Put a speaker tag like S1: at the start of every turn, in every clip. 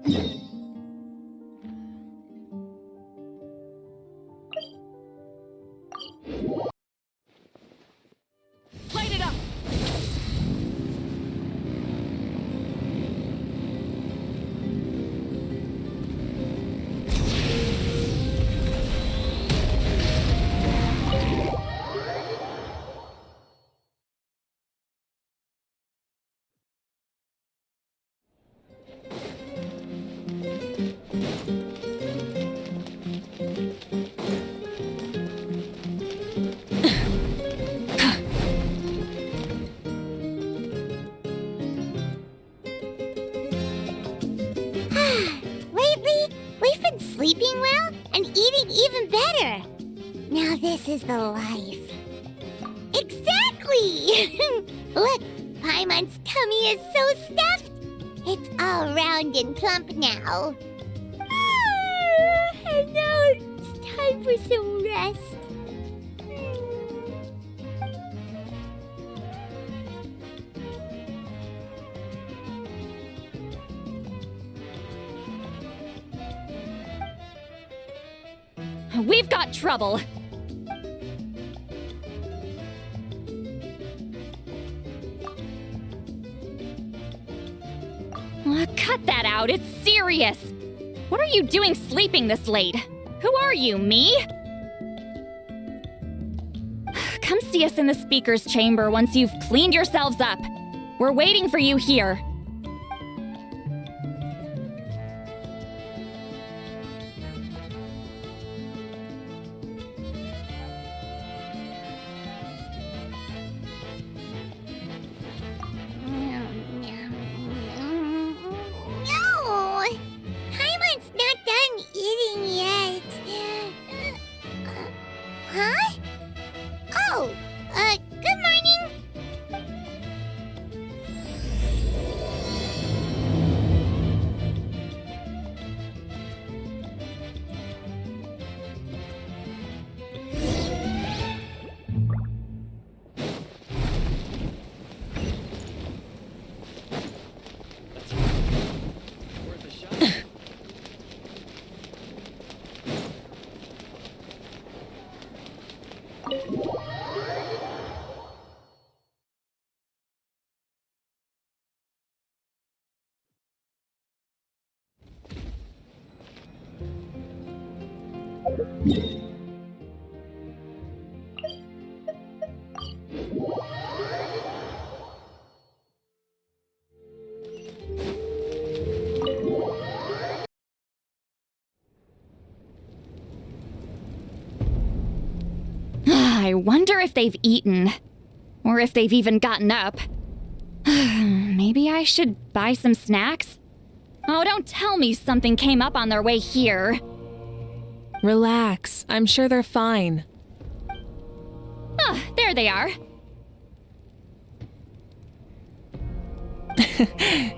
S1: Light it up!
S2: Lately, we've been sleeping well and eating even better. Now this is the life. Exactly! Look, Paimon's tummy is so stuffed. It's all round and plump now. And now it's time for some rest.
S1: We've got trouble. Cut that out, it's serious. What are you doing sleeping this late? Who are you, me? Come see us in the speaker's chamber once you've cleaned yourselves up. We're waiting for you here.
S2: Good morning.
S1: I wonder if they've eaten. Or if they've even gotten up. Maybe I should buy some snacks? Oh, don't tell me something came up on their way here.
S3: Relax. I'm sure they're fine.
S1: Ah, there they are.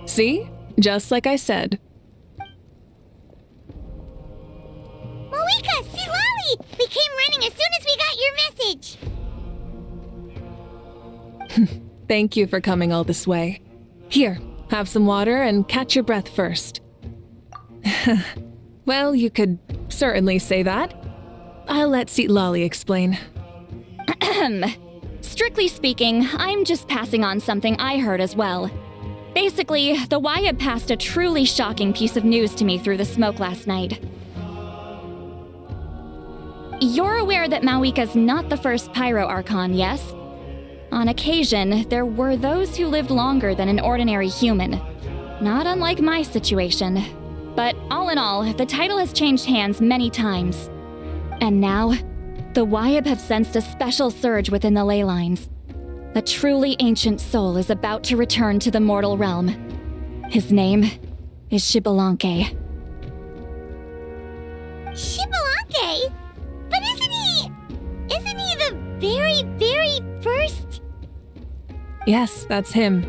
S3: See? Just like I said.
S2: Mavuika, see Lolly! We came running as soon as we got your message.
S3: Thank you for coming all this way. Here, have some water and catch your breath first. Well, you could certainly say that. I'll let Seat Lolly explain.
S1: Strictly speaking, I'm just passing on something I heard as well. Basically, the Wyab passed a truly shocking piece of news to me through the smoke last night. You're aware that Mavuika's not the first Pyro Archon, yes? On occasion, there were those who lived longer than an ordinary human. Not unlike my situation. But all in all, the title has changed hands many times. And now, the Wyab have sensed a special surge within the ley lines. A truly ancient soul is about to return to the mortal realm. His name is Xbalanque.
S2: Xbalanque? But isn't he the very, very first?
S3: Yes, that's him.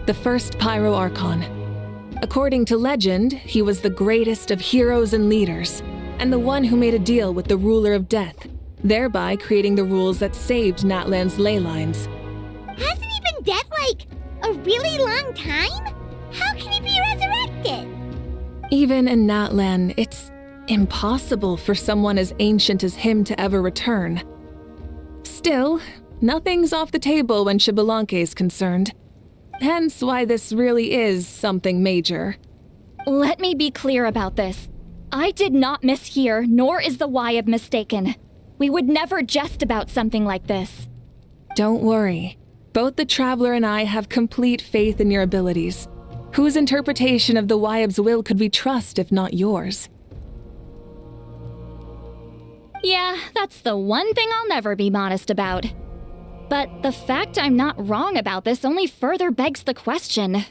S3: The first Pyro Archon. According to legend, he was the greatest of heroes and leaders, and the one who made a deal with the ruler of death, thereby creating the rules that saved Natlan's ley lines.
S2: Hasn't he been dead like a really long time? How can he be resurrected?
S3: Even in Natlan, it's impossible for someone as ancient as him to ever return. Still, nothing's off the table when Xbalanque is concerned. Hence why this really is something major.
S1: Let me be clear about this. I did not mishear, nor is the Wyab mistaken. We would never jest about something like this.
S3: Don't worry. Both the Traveler and I have complete faith in your abilities. Whose interpretation of the Wyab's will could we trust if not yours?
S1: Yeah, that's the one thing I'll never be modest about. But the fact I'm not wrong about this only further begs the question.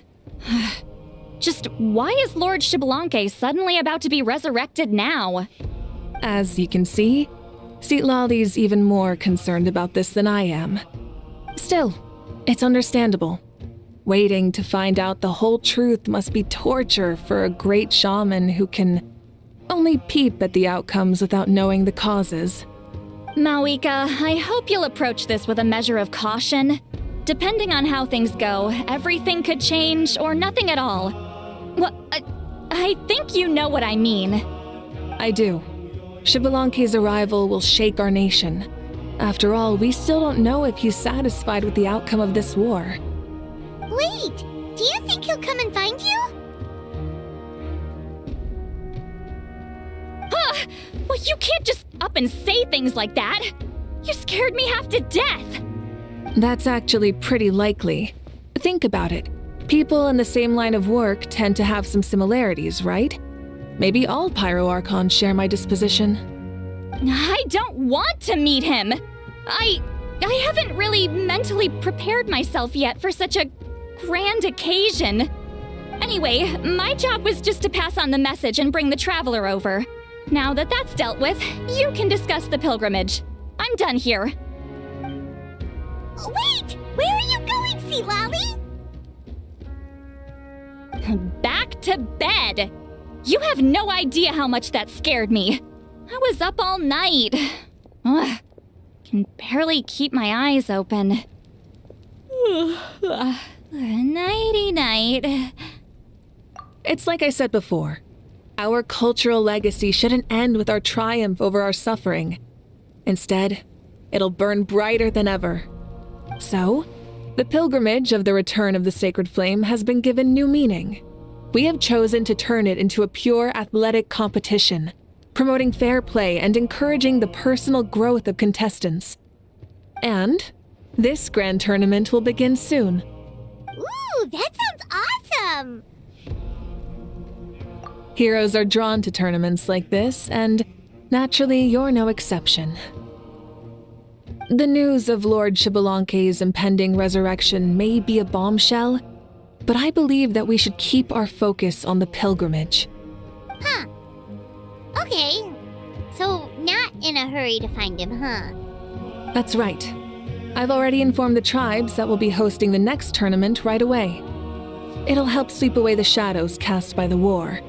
S1: Just why is Lord Xbalanque suddenly about to be resurrected now?
S3: As you can see, Citlali's even more concerned about this than I am. Still, it's understandable. Waiting to find out the whole truth must be torture for a great shaman who can only peep at the outcomes without knowing the causes.
S1: Mavuika, I hope you'll approach this with a measure of caution. Depending on how things go, everything could change or nothing at all. Well, I think you know what I mean.
S3: I do. Xbalanque's arrival will shake our nation. After all, we still don't know if he's satisfied with the outcome of this war.
S2: Wait, do you think he'll come and find you?
S1: Well, you can't just up and say things like that. You scared me half to death.
S3: That's actually pretty likely. Think about it. People in the same line of work tend to have some similarities, right? Maybe all Pyro Archons share my disposition.
S1: I don't want to meet him. I haven't really mentally prepared myself yet for such a grand occasion. Anyway, my job was just to pass on the message and bring the Traveler over. Now that that's dealt with, you can discuss the pilgrimage. I'm done here.
S2: Wait! Where are you going, Citlali?
S1: Back to bed! You have no idea how much that scared me. I was up all night. Ugh, can barely keep my eyes open. Nighty-night.
S3: It's like I said before. Our cultural legacy shouldn't end with our triumph over our suffering. Instead, it'll burn brighter than ever. So, the pilgrimage of the return of the sacred flame has been given new meaning. We have chosen to turn it into a pure athletic competition, promoting fair play and encouraging the personal growth of contestants. And this grand tournament will begin soon.
S2: Ooh, that sounds awesome!
S3: Heroes are drawn to tournaments like this, and naturally, you're no exception. The news of Lord Xbalanque's impending resurrection may be a bombshell, but I believe that we should keep our focus on the pilgrimage.
S2: Huh. Okay. So, not in a hurry to find him, huh?
S3: That's right. I've already informed the tribes that we'll be hosting the next tournament right away. It'll help sweep away the shadows cast by the war.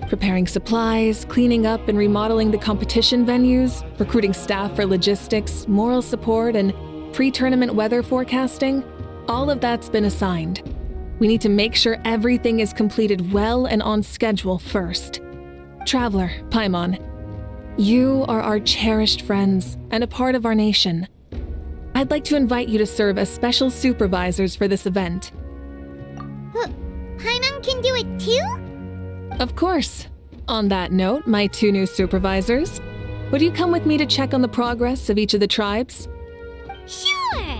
S3: Preparing supplies, cleaning up and remodeling the competition venues, recruiting staff for logistics, moral support, and pre-tournament weather forecasting, all of that's been assigned. We need to make sure everything is completed well and on schedule first. Traveler, Paimon, you are our cherished friends and a part of our nation. I'd like to invite you to serve as special supervisors for this event.
S2: Paimon can do it too?
S3: Of course. On that note, my 2 new supervisors, would you come with me to check on the progress of each of the tribes?
S2: Sure!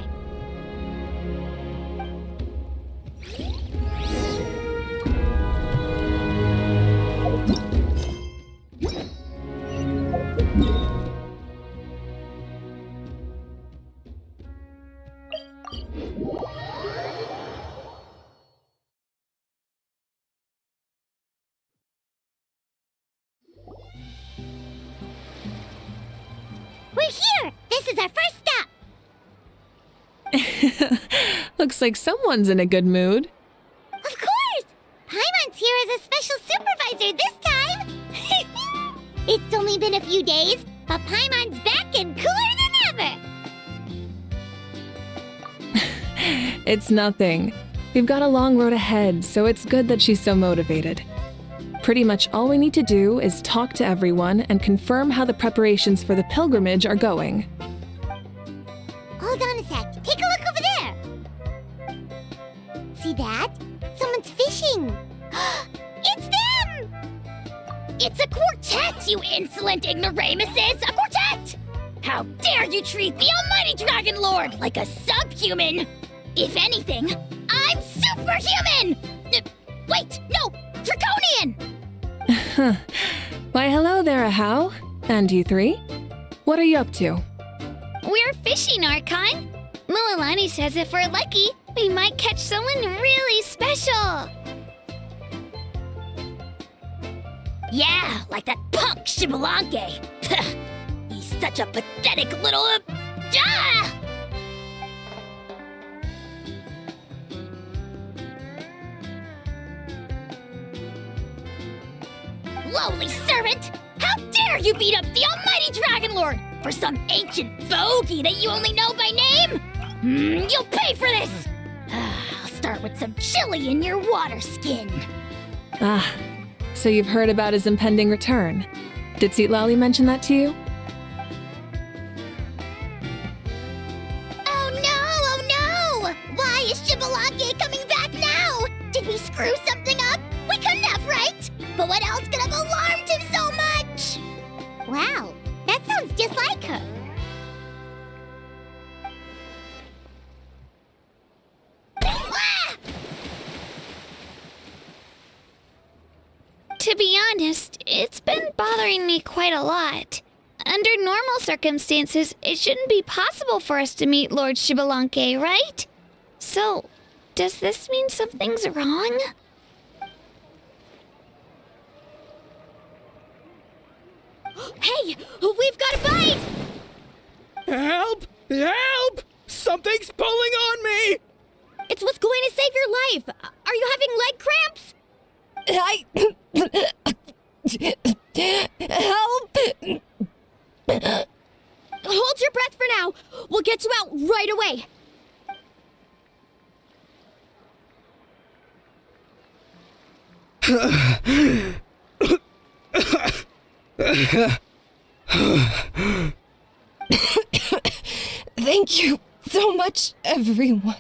S2: We're here! This is our first stop!
S3: Looks like someone's in a good mood.
S2: Of course! Paimon's here as a special supervisor this time! It's only been a few days, but Paimon's back and cooler than ever!
S3: It's nothing. We've got a long road ahead, so it's good that she's so motivated. Pretty much all we need to do is talk to everyone and confirm how the preparations for the pilgrimage are going.
S2: Hold on a sec. Take a look over there. See that? Someone's fishing. It's them!
S4: It's a quartet, you insolent ignoramuses! A quartet! How dare you treat the almighty Dragon Lord like a subhuman! If anything, I'm superhuman! Wait, no! Draconian!
S3: Why, hello there, Ahau. And you three? What are you up to?
S4: We're fishing, Archon. Mualani says if we're lucky, we might catch someone really special. Yeah, like that punk Shibalanke. He's such a pathetic little... Ah! Lowly servant! How dare you beat up the almighty Dragon Lord for some ancient bogey that you only know by name? You'll pay for this! I'll start with some chili in your water skin.
S3: Ah, so you've heard about his impending return. Did Lali mention that to you?
S4: Oh no! Why is Shibalake coming back now? Did we screw something up? We couldn't have, right? But what else could have alarmed him so much?
S2: Wow, that sounds just like her.
S4: Ah! To be honest, it's been bothering me quite a lot. Under normal circumstances, it shouldn't be possible for us to meet Lord Shibalanke, right? So, does this mean something's wrong? Hey, we've got a bite!
S5: Help! Help! Something's pulling on me!
S4: It's what's going to save your life! Are you having leg cramps?
S6: Help!
S4: Hold your breath for now. We'll get you out right away.
S6: Thank you so much, everyone.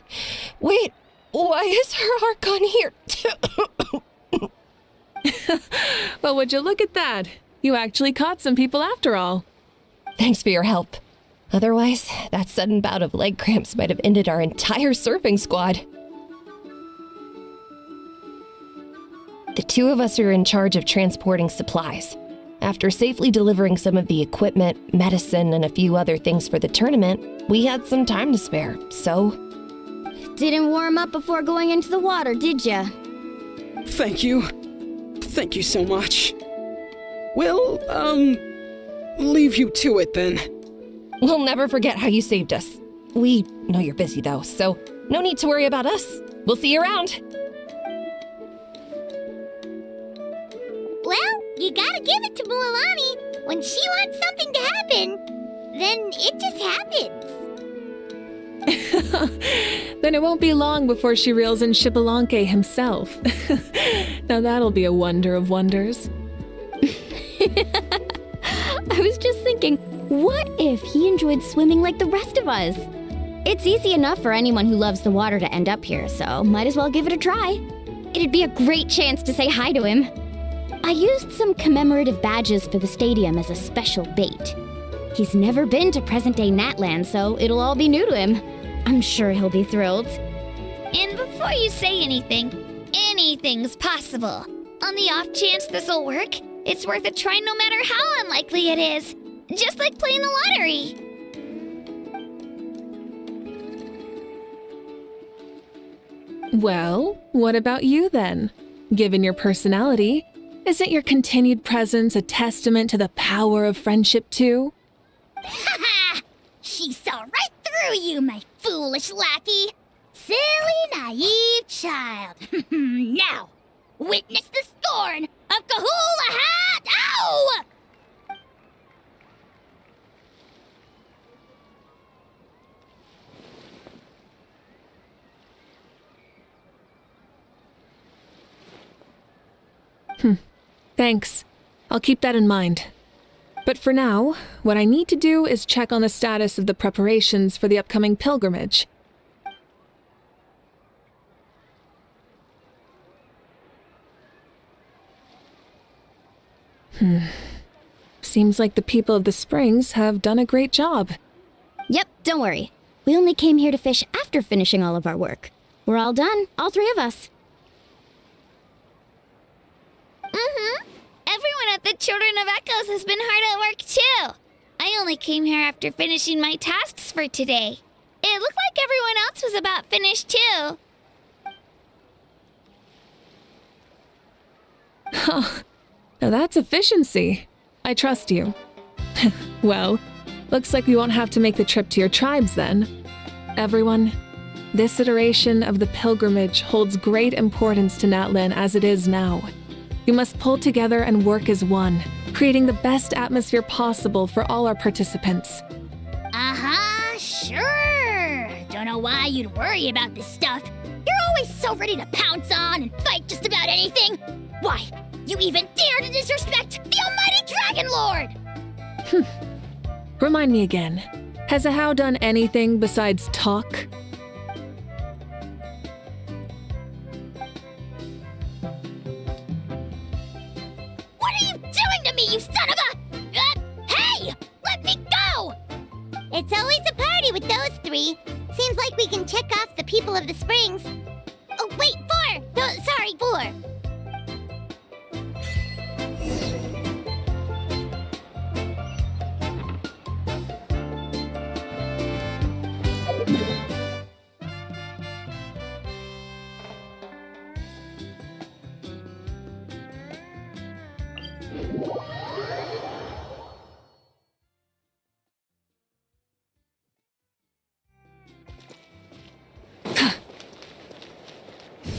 S6: Wait, why is her Archon here too?
S3: Well, would you look at that? You actually caught some people after all.
S6: Thanks for your help. Otherwise, that sudden bout of leg cramps might have ended our entire surfing squad. The two of us are in charge of transporting supplies. After safely delivering some of the equipment, medicine, and a few other things for the tournament, we had some time to spare, so...
S4: Didn't warm up before going into the water, did ya?
S5: Thank you. Thank you so much. We'll, leave you to it then.
S6: We'll never forget how you saved us. We know you're busy though, so no need to worry about us. We'll see you around.
S2: Well, you gotta give it to Mualani. When she wants something to happen, then it just happens.
S3: Then it won't be long before she reels in Shibalanke himself. Now that'll be a wonder of wonders.
S1: I was just thinking, what if he enjoyed swimming like the rest of us? It's easy enough for anyone who loves the water to end up here, so might as well give it a try. It'd be a great chance to say hi to him. I used some commemorative badges for the stadium as a special bait. He's never been to present-day Natland, so it'll all be new to him. I'm sure he'll be thrilled.
S4: And before you say anything, anything's possible. On the off chance this'll work, it's worth a try no matter how unlikely it is. Just like playing the lottery.
S3: Well, what about you then? Given your personality, isn't your continued presence a testament to the power of friendship too?
S4: Ha ha! She saw right through you, my foolish lackey. Silly, naive child. Now, witness the scorn of Kahula Hat! Ow!
S3: Thanks. I'll keep that in mind. But for now, what I need to do is check on the status of the preparations for the upcoming pilgrimage. Seems like the people of the springs have done a great job.
S4: Yep, don't worry. We only came here to fish after finishing all of our work. We're all done, all three of us.
S2: Everyone at the Children of Echoes has been hard at work too. I only came here after finishing my tasks for today. It looked like everyone else was about finished too.
S3: Now that's efficiency. I trust you. Well, looks like we won't have to make the trip to your tribes then. Everyone, this iteration of the pilgrimage holds great importance to Natlan as it is now. We must pull together and work as one, creating the best atmosphere possible for all our participants.
S4: Sure. Don't know why you'd worry about this stuff. You're always so ready to pounce on and fight just about anything. Why, you even dare to disrespect the almighty Dragon Lord!
S3: Remind me again, has Ahau done anything besides talk?
S4: What are you doing to me, you son of a... hey! Let me go!
S2: It's always a party with those three. Seems like we can check off the people of the springs. Oh, wait, 4! No, sorry, 4.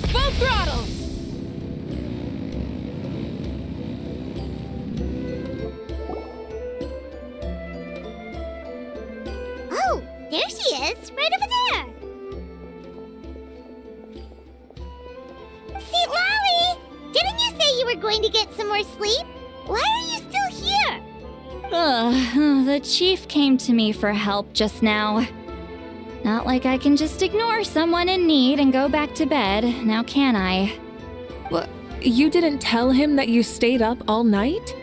S3: Full throttle!
S2: Oh, there she is, right over there. See, Lolly, didn't you say you were going to get some more sleep? Why are you still here?
S1: The chief came to me for help just now. Not like I can just ignore someone in need and go back to bed, now can I?
S3: What? You didn't tell him that you stayed up all night?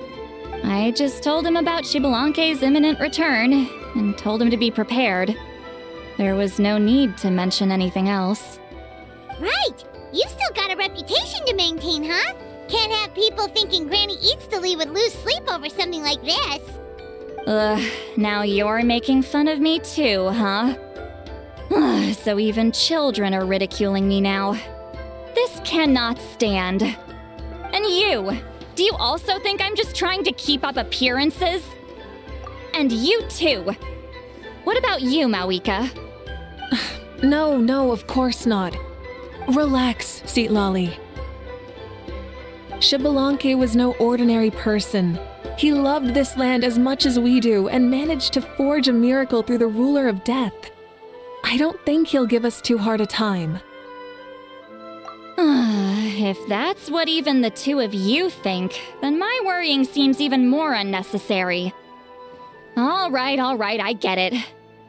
S1: I just told him about Shibalanke's imminent return, and told him to be prepared. There was no need to mention anything else.
S2: Right, you've still got a reputation to maintain, huh? Can't have people thinking Granny Eatstily would lose sleep over something like this.
S1: Now you're making fun of me too, huh? So even children are ridiculing me now. This cannot stand. And you! Do you also think I'm just trying to keep up appearances? And you too! What about you, Mavuika?
S3: No, of course not. Relax, Seatlolly. Shibalanke was no ordinary person. He loved this land as much as we do and managed to forge a miracle through the ruler of death. I don't think he'll give us too hard a time.
S1: If that's what even the two of you think, then my worrying seems even more unnecessary. All right, I get it.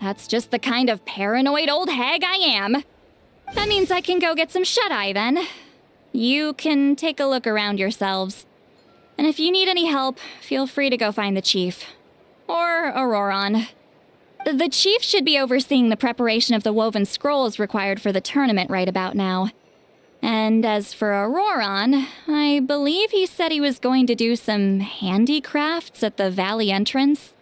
S1: That's just the kind of paranoid old hag I am. That means I can go get some shut-eye then. You can take a look around yourselves. And if you need any help, feel free to go find the chief. Or Auroron. The chief should be overseeing the preparation of the woven scrolls required for the tournament right about now. And as for Auroron, I believe he said he was going to do some handicrafts at the valley entrance.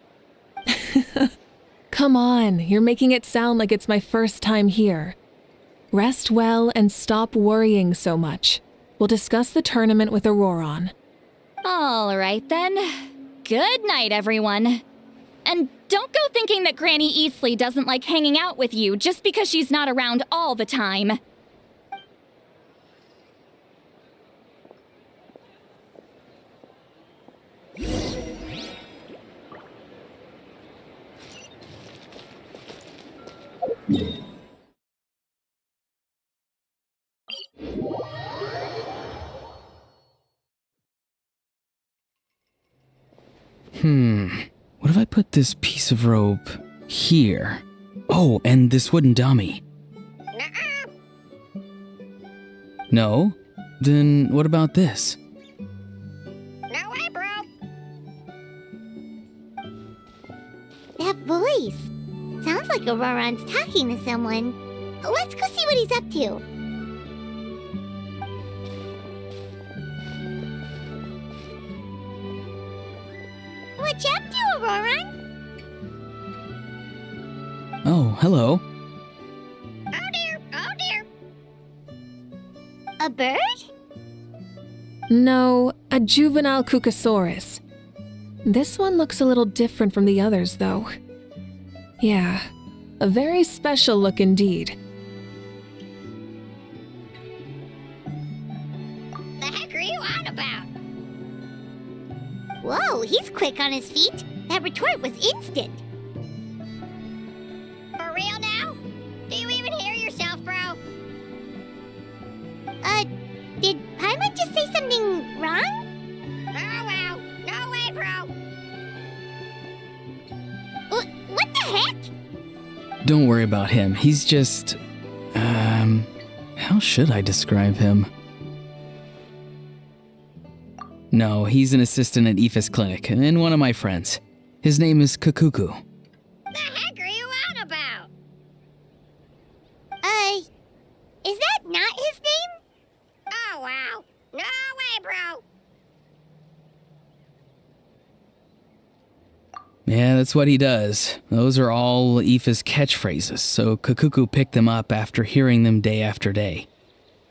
S3: Come on, you're making it sound like it's my first time here. Rest well and stop worrying so much. We'll discuss the tournament with Auroron.
S1: All right then. Good night, everyone. And don't go thinking that Granny Eastly doesn't like hanging out with you just because she's not around all the time.
S5: What if I put this piece of rope here? Oh, and this wooden dummy. No? Then what about this?
S4: No way, bro.
S2: That voice. Sounds like Auroron's talking to someone. Let's go see what he's up to. What you up to, Auroron?
S5: Oh, hello.
S4: Oh dear, oh dear.
S2: A bird?
S3: No, a juvenile Cucosaurus. This one looks a little different from the others, though. Yeah, a very special look indeed.
S4: The heck are you on about?
S2: Whoa, he's quick on his feet. That retort was instant.
S4: For real now? Do you even hear yourself, bro?
S2: Did Paimon just say something wrong?
S4: Oh wow, no way, bro.
S2: What the heck?
S5: Don't worry about him. He's just... how should I describe him? No, he's an assistant at Aoife's clinic, and one of my friends. His name is Kakuku.
S4: The heck are you on about?
S2: Is that not his name?
S4: Oh wow, no way, bro.
S5: Yeah, that's what he does. Those are all Aoife's catchphrases, so Kakuku picked them up after hearing them day after day.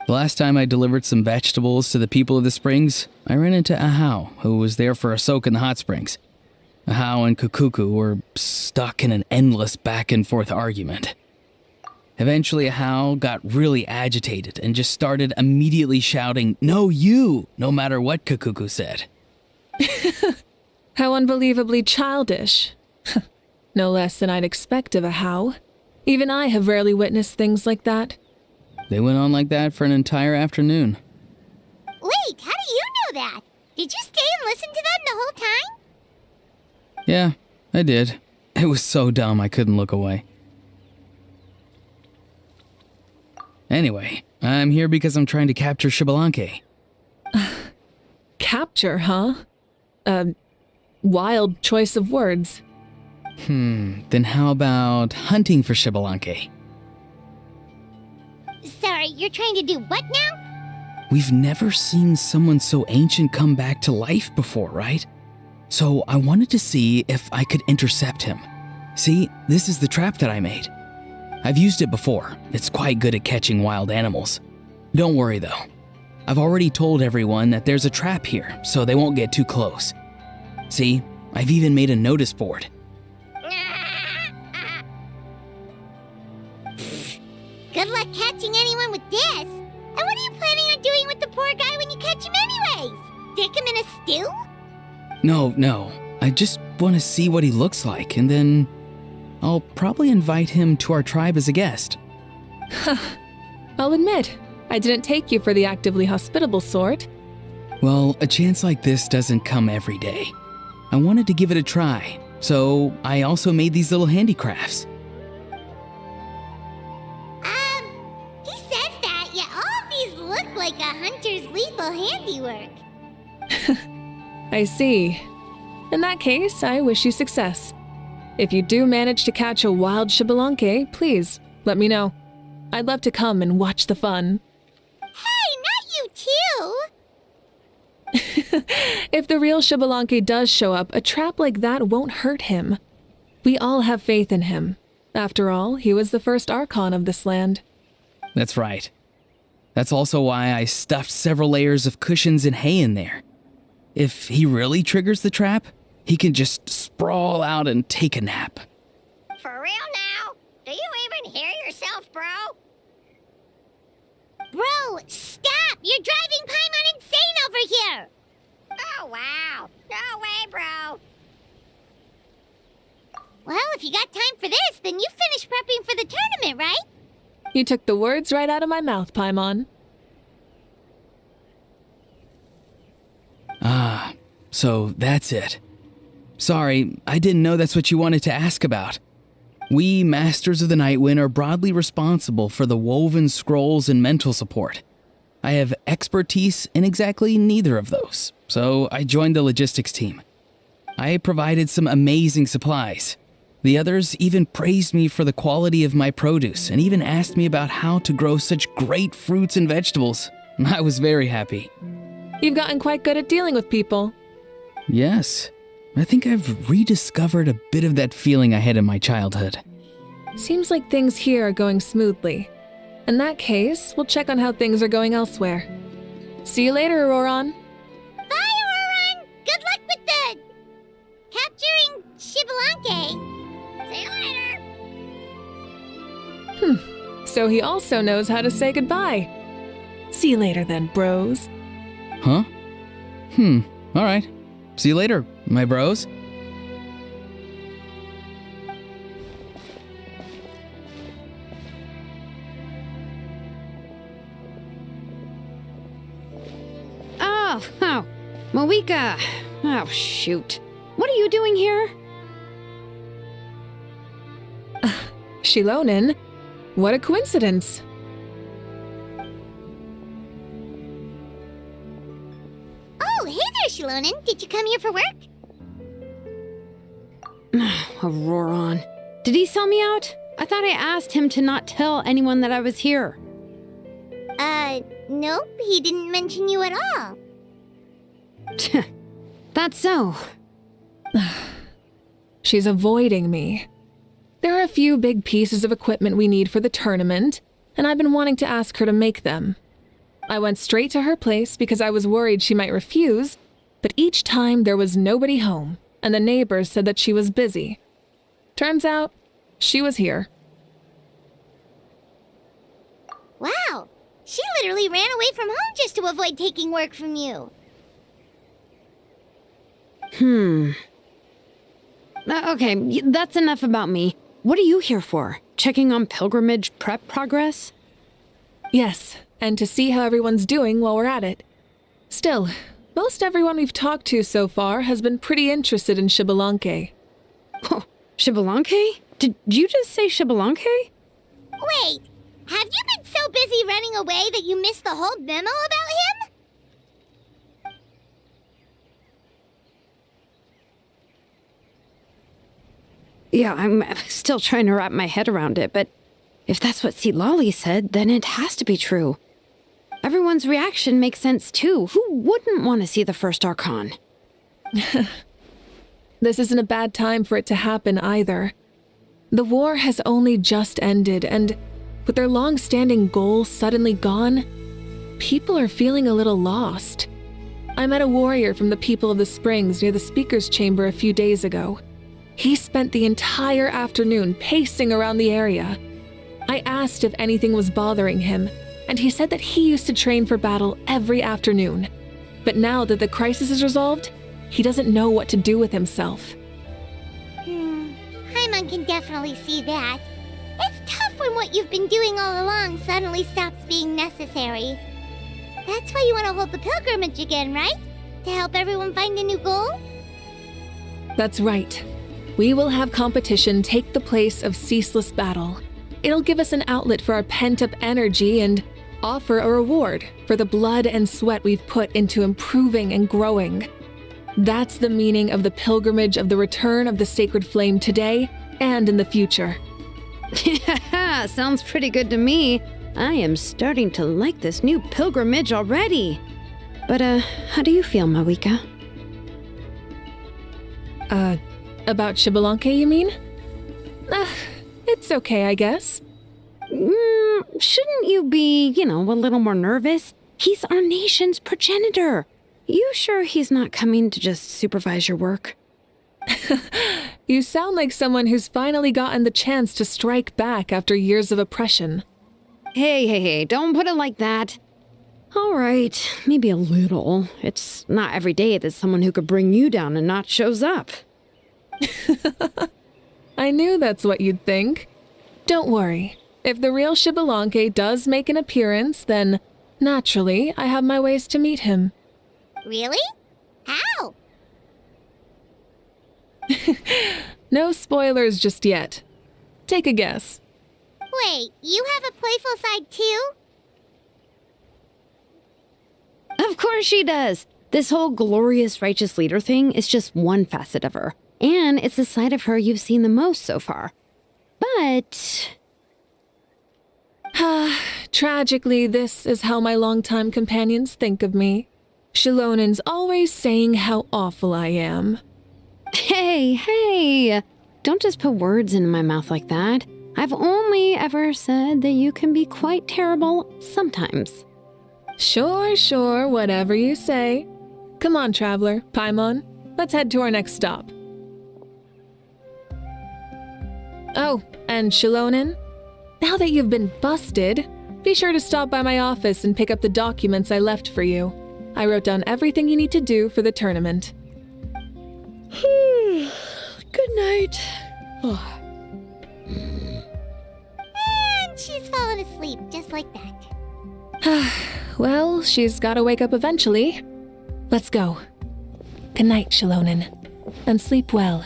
S5: The last time I delivered some vegetables to the people of the springs, I ran into Ahau, who was there for a soak in the hot springs. Ahau and Kakuku were stuck in an endless back and forth argument. Eventually, Ahau got really agitated and just started immediately shouting, "No, you!" no matter what Kakuku said.
S3: How unbelievably childish. No less than I'd expect of a how. Even I have rarely witnessed things like that.
S5: They went on like that for an entire afternoon.
S2: Wait, how do you know that? Did you stay and listen to them the whole time?
S5: Yeah, I did. It was so dumb I couldn't look away. Anyway, I'm here because I'm trying to capture Xbalanque.
S3: Capture, huh? Wild choice of words.
S5: Then how about hunting for Xbalanque?
S2: Sorry, you're trying to do what now?
S5: We've never seen someone so ancient come back to life before, right? So I wanted to see if I could intercept him. See, this is the trap that I made. I've used it before. It's quite good at catching wild animals. Don't worry though. I've already told everyone that there's a trap here, so they won't get too close. See, I've even made a notice board.
S2: Good luck catching anyone with this. And what are you planning on doing with the poor guy when you catch him anyways? Stick him in a stew?
S5: No. I just want to see what he looks like, and then I'll probably invite him to our tribe as a guest.
S3: I'll admit, I didn't take you for the actively hospitable sort.
S5: Well, a chance like this doesn't come every day. I wanted to give it a try, so I also made these little handicrafts.
S2: He says that, yet all of these look like a hunter's lethal handiwork.
S3: I see. In that case, I wish you success. If you do manage to catch a wild Xbalanque, please let me know. I'd love to come and watch the fun.
S2: Hey, not you too!
S3: If the real Xbalanque does show up, a trap like that won't hurt him. We all have faith in him. After all, he was the first Archon of this land.
S5: That's right. That's also why I stuffed several layers of cushions and hay in there. If he really triggers the trap, he can just sprawl out and take a nap.
S4: For real now? Do you even hear yourself, bro?
S2: Bro, stop! You're driving Paimon insane over here!
S4: Oh wow, no way, bro.
S2: Well, if you got time for this, then you finished prepping for the tournament, right?
S3: You took the words right out of my mouth, Paimon.
S5: Ah, so that's it. Sorry, I didn't know that's what you wanted to ask about. We, Masters of the Nightwind, are broadly responsible for the woven scrolls and mental support. I have expertise in exactly neither of those, so I joined the logistics team. I provided some amazing supplies. The others even praised me for the quality of my produce and even asked me about how to grow such great fruits and vegetables. I was very happy.
S3: You've gotten quite good at dealing with people.
S5: Yes, I think I've rediscovered a bit of that feeling I had in my childhood.
S3: Seems like things here are going smoothly. In that case, we'll check on how things are going elsewhere. See you later, Auroron.
S2: Bye, Auroron! Good luck with the... capturing Shibalanke. See you later!
S3: So he also knows how to say goodbye. See you later then, bros.
S5: Huh? Alright. See you later, my bros.
S7: Oh, Mavuika. Oh, shoot. What are you doing here?
S3: Shilonen? What a coincidence.
S2: Oh, hey there, Shilonen. Did you come here for work?
S7: Auroron. Did he sell me out? I thought I asked him to not tell anyone that I was here.
S2: Nope. He didn't mention you at all.
S7: That's so.
S3: She's avoiding me. There are a few big pieces of equipment we need for the tournament, and I've been wanting to ask her to make them. I went straight to her place because I was worried she might refuse, but each time there was nobody home, and the neighbors said that she was busy. Turns out, she was here.
S2: Wow. She literally ran away from home just to avoid taking work from you.
S7: Okay, that's enough about me. What are you here for? Checking on pilgrimage prep progress?
S3: Yes, and to see how everyone's doing while we're at it. Still, most everyone we've talked to so far has been pretty interested in Shibalanke.
S7: Oh, Shibalanke? Did you just say Shibalanke?
S2: Wait, have you been so busy running away that you missed the whole memo about him?
S7: Yeah, I'm still trying to wrap my head around it, but if that's what Lolly said, then it has to be true. Everyone's reaction makes sense too. Who wouldn't want to see the first Archon?
S3: This isn't a bad time for it to happen either. The war has only just ended, and with their long-standing goal suddenly gone, people are feeling a little lost. I met a warrior from the People of the Springs near the Speaker's Chamber a few days ago. He spent the entire afternoon pacing around the area. I asked if anything was bothering him, and he said that he used to train for battle every afternoon. But now that the crisis is resolved, he doesn't know what to do with himself.
S2: Paimon can definitely see that. It's tough when what you've been doing all along suddenly stops being necessary. That's why you want to hold the pilgrimage again, right? To help everyone find a new goal?
S3: That's right. We will have competition take the place of ceaseless battle. It'll give us an outlet for our pent-up energy and offer a reward for the blood and sweat we've put into improving and growing. That's the meaning of the pilgrimage of the return of the sacred flame today and in the future.
S7: Yeah, sounds pretty good to me. I am starting to like this new pilgrimage already. But, how do you feel, Mavuika?
S3: About Shibalanke, you mean? It's okay, I guess.
S7: Shouldn't you be, a little more nervous? He's our nation's progenitor. You sure he's not coming to just supervise your work?
S3: You sound like someone who's finally gotten the chance to strike back after years of oppression.
S7: Hey, don't put it like that. All right, maybe a little. It's not every day that someone who could bring you down a notch shows up.
S3: I knew that's what you'd think. Don't worry. If the real Shibalanke does make an appearance, then, naturally, I have my ways to meet him.
S2: Really? How?
S3: No spoilers just yet. Take a guess.
S2: Wait, you have a playful side too?
S7: Of course she does. This whole glorious righteous leader thing is just one facet of her. And it's the side of her you've seen the most so far. But...
S3: Tragically, this is how my longtime companions think of me. Shilonen's always saying how awful I am.
S7: Hey! Don't just put words in my mouth like that. I've only ever said that you can be quite terrible sometimes.
S3: Sure, whatever you say. Come on, traveler, Paimon. Let's head to our next stop. Oh, and Shilonen, now that you've been busted, be sure to stop by my office and pick up the documents I left for you. I wrote down everything you need to do for the tournament.
S7: Good night.
S2: And she's fallen asleep just like that.
S3: Well, she's gotta wake up eventually. Let's go. Good night, Shilonen. And sleep well.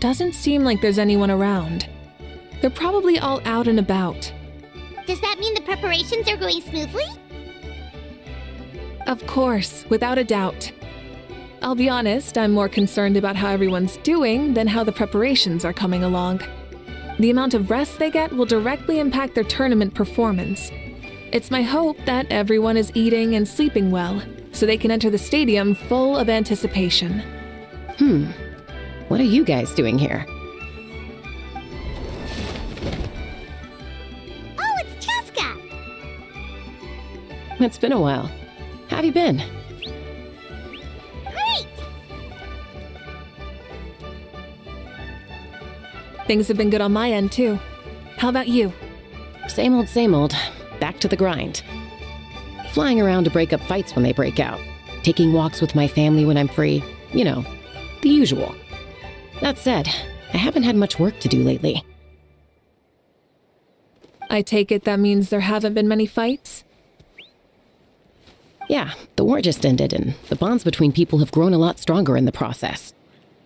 S3: Doesn't seem like there's anyone around. They're probably all out and about.
S2: Does that mean the preparations are going smoothly?
S3: Of course, without a doubt. I'll be honest, I'm more concerned about how everyone's doing than how the preparations are coming along. The amount of rest they get will directly impact their tournament performance. It's my hope that everyone is eating and sleeping well, so they can enter the stadium full of anticipation.
S8: What are you guys doing here?
S2: Oh, it's Cheska!
S8: It's been a while. How have you been?
S2: Great!
S3: Things have been good on my end, too. How about you?
S8: Same old. Back to the grind. Flying around to break up fights when they break out. Taking walks with my family when I'm free. You know, the usual. That said, I haven't had much work to do lately.
S3: I take it that means there haven't been many fights?
S8: Yeah, the war just ended, and the bonds between people have grown a lot stronger in the process.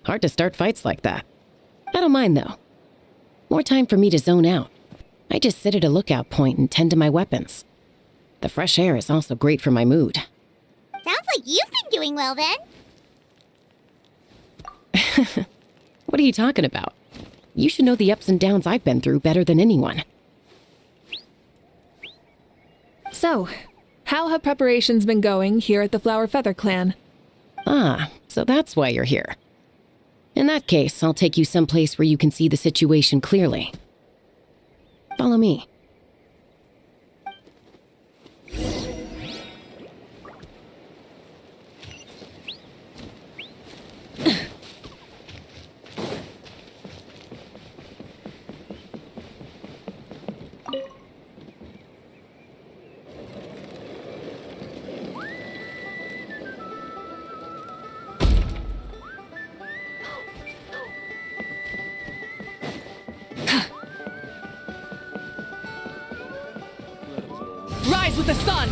S8: Hard to start fights like that. I don't mind, though. More time for me to zone out. I just sit at a lookout point and tend to my weapons. The fresh air is also great for my mood.
S2: Sounds like you've been doing well then.
S8: What are you talking about? You should know the ups and downs I've been through better than anyone.
S3: So, how have preparations been going here at the Flower Feather Clan?
S8: Ah, so that's why you're here. In that case, I'll take you someplace where you can see the situation clearly. Follow me.
S3: Rise with the sun!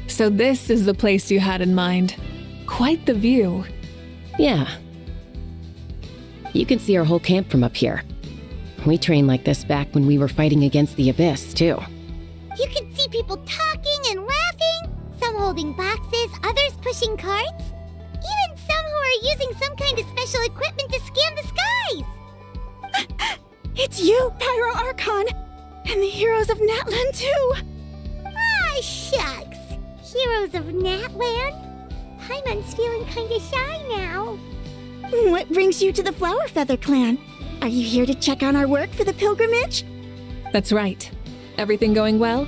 S3: So this is the place you had in mind. Quite the view.
S8: Yeah. You can see our whole camp from up here. We trained like this back when we were fighting against the Abyss, too.
S2: You can see people talking and laughing, some holding boxes, others pushing carts, even some who are using some kind of special equipment to scan the skies.
S9: It's you, Pyro Archon! And the heroes of Natlan, too!
S2: Ah, shucks. Heroes of Natland? Paimon's feeling kinda shy now.
S9: What brings you to the Flower Feather Clan? Are you here to check on our work for the pilgrimage?
S3: That's right. Everything going well?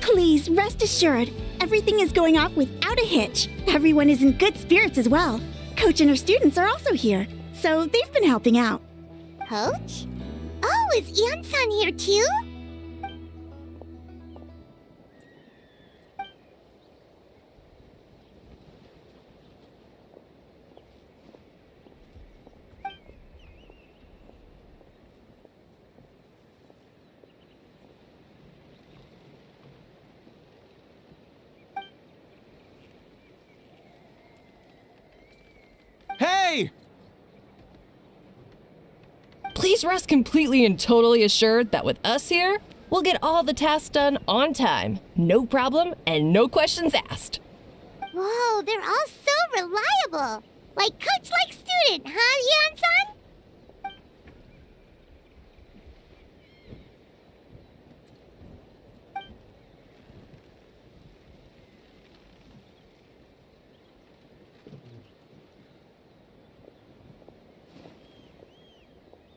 S9: Please, rest assured, everything is going off without a hitch. Everyone is in good spirits as well. Coach and her students are also here, so they've been helping out.
S2: Coach? Oh, is Ian-san here too?
S10: Hey!
S6: Please rest completely and totally assured that with us here, we'll get all the tasks done on time. No problem and no questions asked.
S2: Whoa, they're all so reliable. Like coach like student, huh, Ian-san?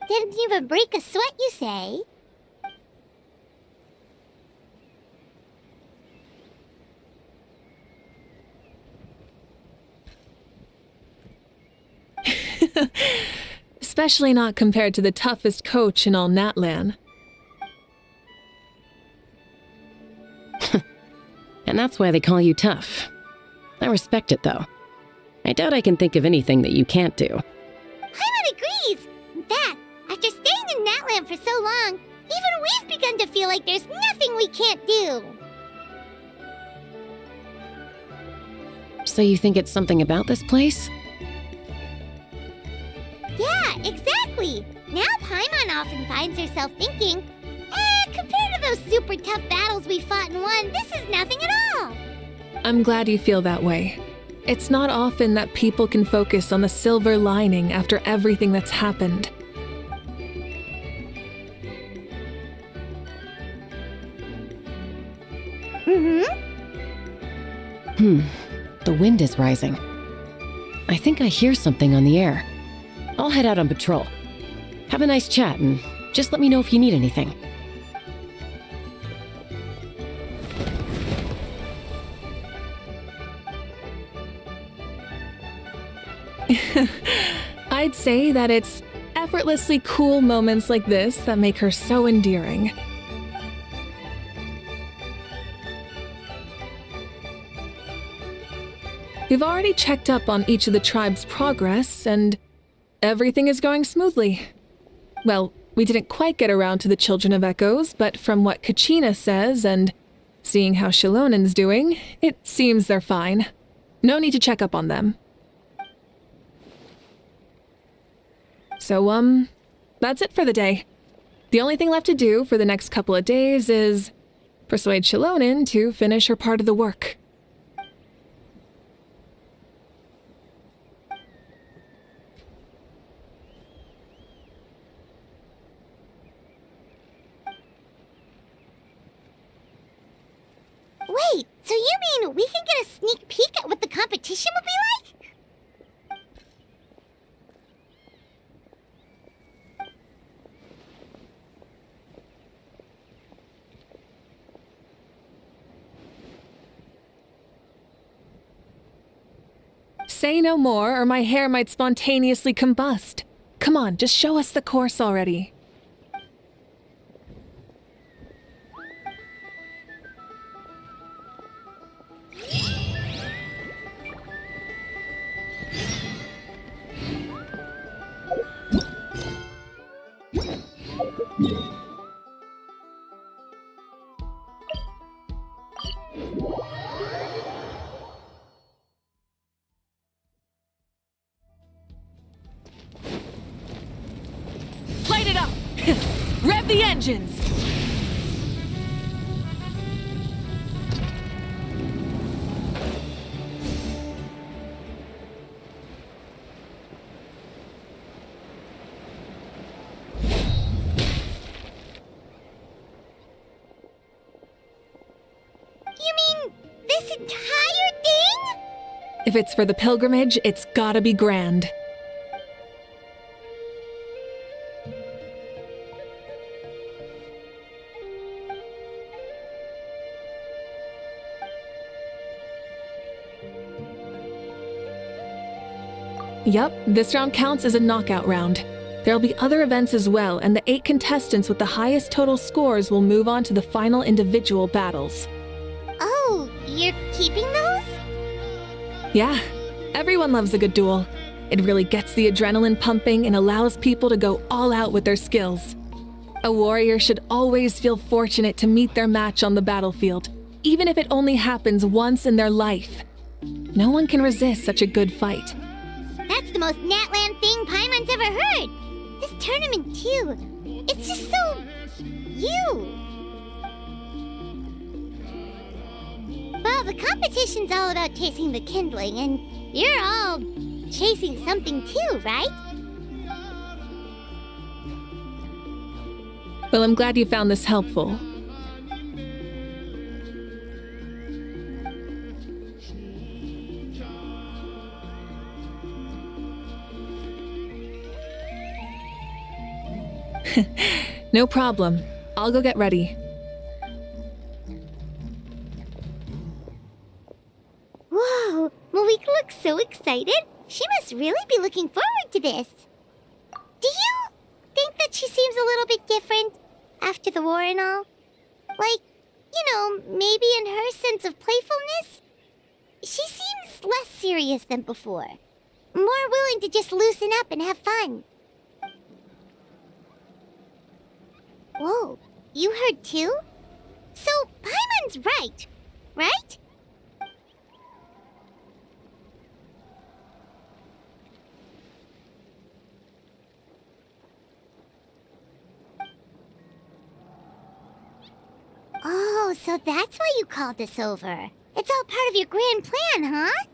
S2: Didn't even break a sweat, you say?
S3: Especially not compared to the toughest coach in all Natlan.
S8: And that's why they call you tough. I respect it, though. I doubt I can think of anything that you can't do.
S2: Paimon agrees! In fact, after staying in Natland for so long, even we've begun to feel like there's nothing we can't do.
S8: So you think it's something about this place?
S2: Yeah, exactly! Now Paimon often finds herself thinking, compared to those super tough battles we fought and won, this is nothing at all!
S3: I'm glad you feel that way. It's not often that people can focus on the silver lining after everything that's happened.
S8: The wind is rising. I think I hear something on the air. I'll head out on patrol. Have a nice chat and just let me know if you need anything.
S3: I'd say that it's effortlessly cool moments like this that make her so endearing. We've already checked up on each of the tribe's progress, and everything is going smoothly. Well, we didn't quite get around to the Children of Echoes, but from what Kachina says and seeing how Shilonen's doing, it seems they're fine. No need to check up on them. So, that's it for the day. The only thing left to do for the next couple of days is persuade Shilonen to finish her part of the work.
S2: Wait, so you mean we can get a sneak peek at what the competition will be like?
S3: Say no more, or my hair might spontaneously combust. Come on, just show us the course already. the engines!
S2: You mean this entire thing?
S3: If it's for the pilgrimage, it's gotta be grand. Yup, this round counts as a knockout round. There'll be other events as well, and the 8 contestants with the highest total scores will move on to the final individual battles.
S2: Oh, you're keeping those?
S3: Yeah, everyone loves a good duel. It really gets the adrenaline pumping and allows people to go all out with their skills. A warrior should always feel fortunate to meet their match on the battlefield, even if it only happens once in their life. No one can resist such a good fight.
S2: That's the most Natland thing Paimon's ever heard. This tournament, too. It's just so... you. Well, the competition's all about chasing the kindling, and you're all chasing something too, right?
S3: Well, I'm glad you found this helpful. No problem. I'll go get ready.
S2: Whoa, Mavuika looks so excited. She must really be looking forward to this. Do you think that she seems a little bit different after the war and all? Like, you know, maybe in her sense of playfulness? She seems less serious than before. More willing to just loosen up and have fun. Whoa, you heard too? So, Paimon's right, right? Oh, so that's why you called us over. It's all part of your grand plan, huh?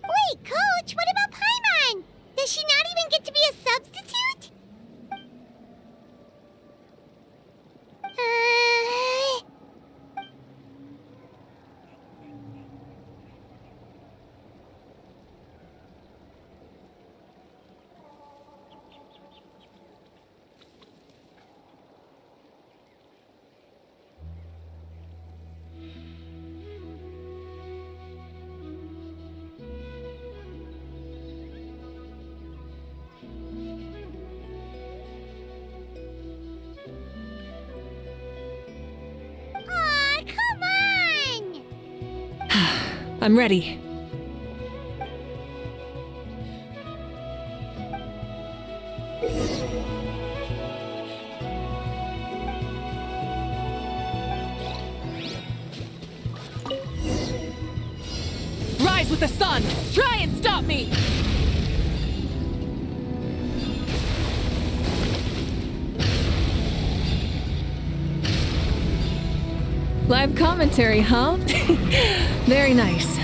S2: Wait, Coach, what about Paimon? Does she not even get to be a substitute? Aw, come on!
S3: I'm ready. Rise with the sun! Try and stop me! Live commentary, huh? Very nice.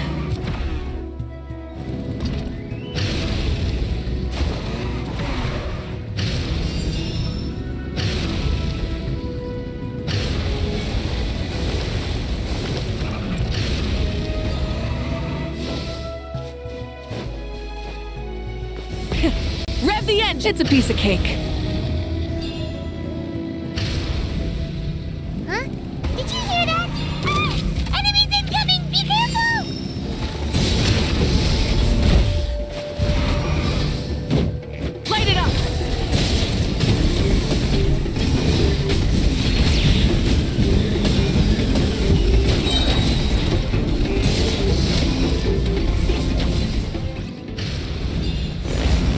S3: Rev the engine! It's a piece of cake.
S2: Huh? Did you hear that? Ah! Enemies incoming! Be careful!
S3: Light it up!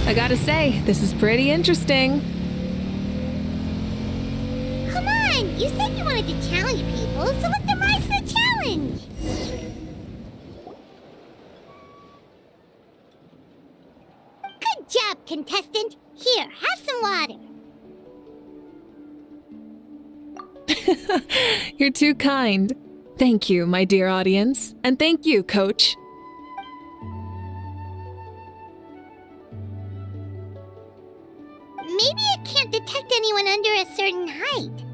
S3: I gotta say, this is pretty interesting.
S2: Come on! You said you wanted to challenge people, so let them rise to the challenge! contestant. Here, have some water.
S3: You're too kind. Thank you, my dear audience. And thank you, Coach.
S2: Maybe it can't detect anyone under a certain height.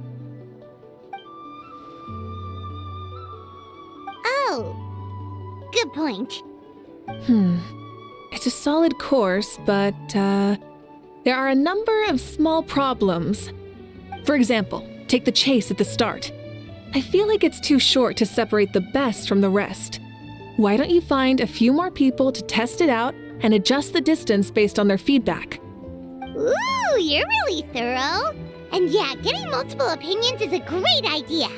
S2: Oh, good point.
S3: It's a solid course, but, there are a number of small problems. For example, take the chase at the start. I feel like it's too short to separate the best from the rest. Why don't you find a few more people to test it out and adjust the distance based on their feedback?
S2: Ooh, you're really thorough. And yeah, getting multiple opinions is a great idea.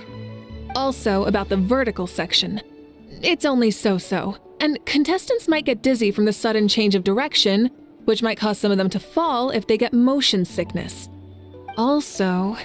S3: Also, about the vertical section. It's only so-so, and contestants might get dizzy from the sudden change of direction, which might cause some of them to fall if they get motion sickness. Also,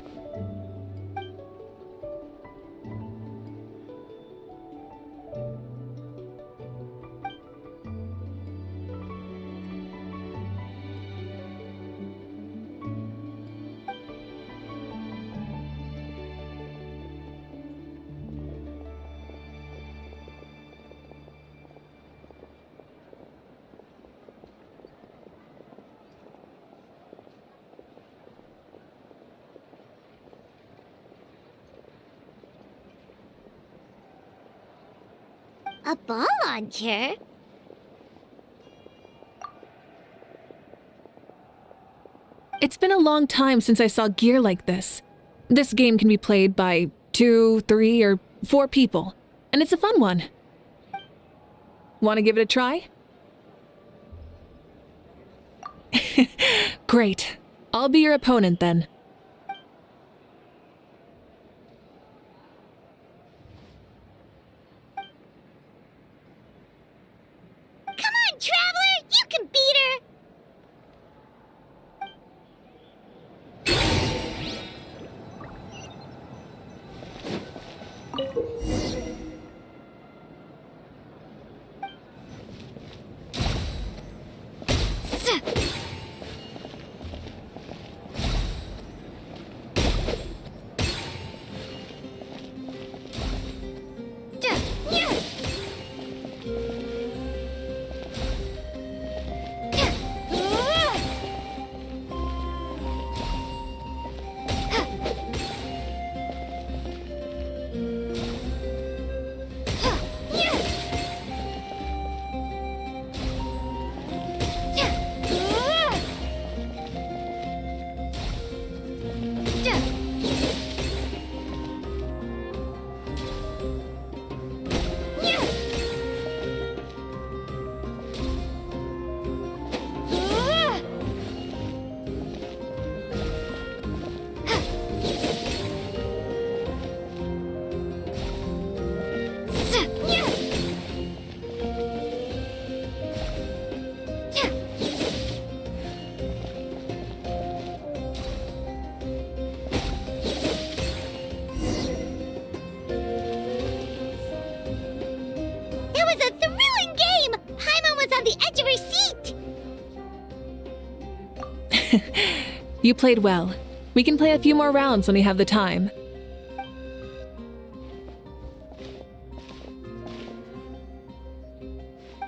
S2: A ball launcher?
S3: it's been a long time since I saw gear like this. This game can be played by 2, 3, or 4 people, and it's a fun one. Want to give it a try? Great. I'll be your opponent then.
S2: Come on, Traveler! You can beat her! That was a thrilling game! Paimon was on the edge of her seat!
S3: You played well. We can play a few more rounds when we have the time.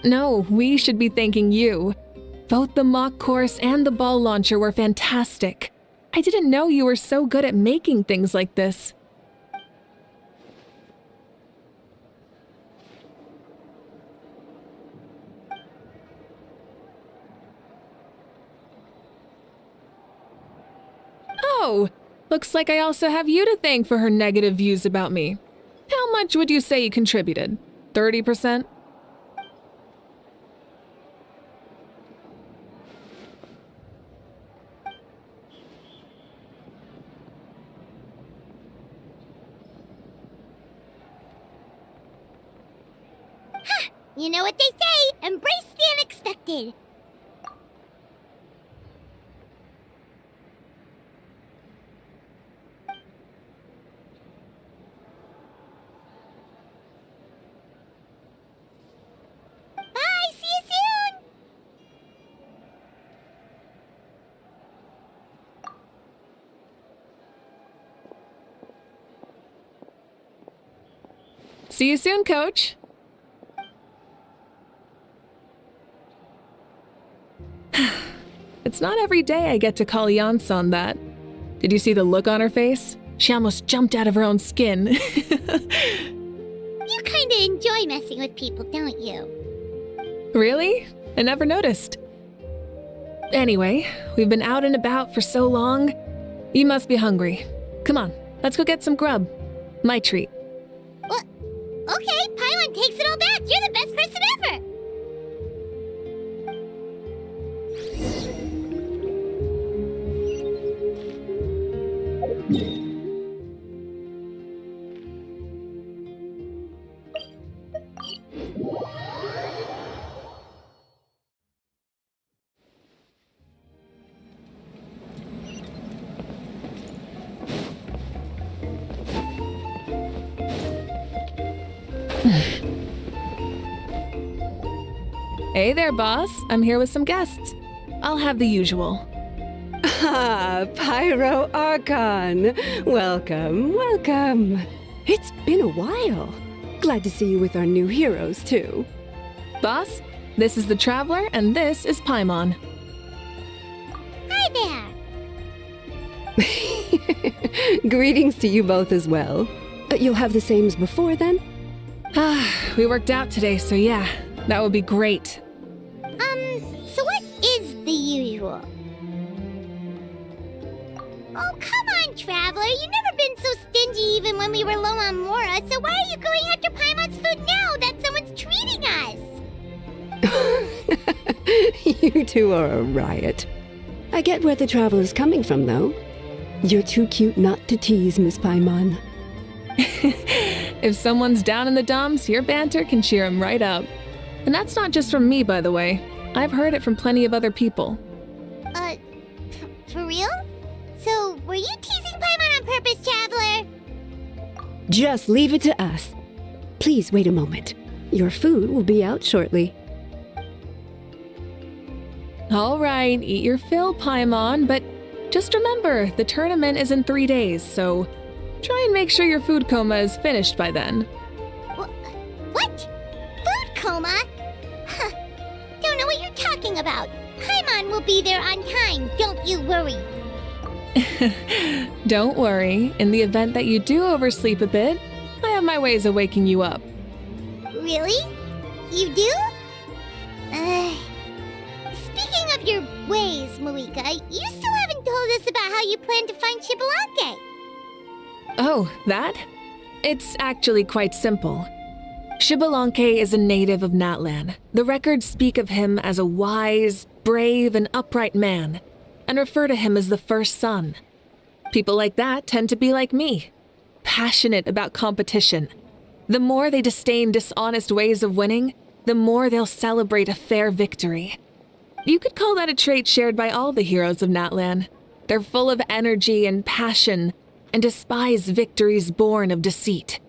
S3: No, we should be thanking you. Both the mock course and the ball launcher were fantastic. I didn't know you were so good at making things like this. Oh, looks like I also have you to thank for her negative views about me. How much would you say you contributed? 30%?
S2: You know what they say, embrace the unexpected. Bye, see you soon!
S3: See you soon, Coach. It's not every day I get to call Yansan that. Did you see the look on her face? She almost jumped out of her own skin.
S2: You kinda enjoy messing with people, don't you?
S3: Really? I never noticed. Anyway, we've been out and about for so long. You must be hungry. Come on, let's go get some grub. My treat.
S2: What? Okay, Paimon takes it all back. You're the best person ever.
S3: Hey there, boss. I'm here with some guests. I'll have the usual.
S10: Ah, Pyro Archon. Welcome, welcome. It's been a while. Glad to see you with our new heroes, too.
S3: Boss, this is the Traveler, and this is Paimon.
S2: Hi there.
S10: Greetings to you both as well. You'll have the same as before, then?
S3: We worked out today, so yeah, that would be great.
S2: So what is the usual? Oh, come on, Traveler. You've never been so stingy even when we were low on Mora, so why are you going after Paimon's food now that someone's treating us?
S10: You two are a riot. I get where the Traveler's coming from, though. You're too cute not to tease, Miss Paimon.
S3: If someone's down in the dumps, your banter can cheer him right up. And that's not just from me, by the way. I've heard it from plenty of other people.
S2: For real? So, were you teasing Paimon on purpose, Traveler?
S10: Just leave it to us. Please wait a moment. Your food will be out shortly.
S3: All right, eat your fill, Paimon, but just remember, the tournament is in 3 days, so try and make sure your food coma is finished by then.
S2: What? Food coma? Huh. Don't know what you're talking about. Paimon will be there on time, don't you worry.
S3: Don't worry, in the event that you do oversleep a bit, I have my ways of waking you up.
S2: Really? You do? Speaking of your ways, Mavuika, you still haven't told us about how you plan to find Xbalanque.
S3: Oh, that? It's actually quite simple. Xbalanque is a native of Natlan. The records speak of him as a wise, brave, and upright man, and refer to him as the first son. People like that tend to be like me, passionate about competition. The more they disdain dishonest ways of winning, the more they'll celebrate a fair victory. You could call that a trait shared by all the heroes of Natlan. They're full of energy and passion, and despise victories born of deceit.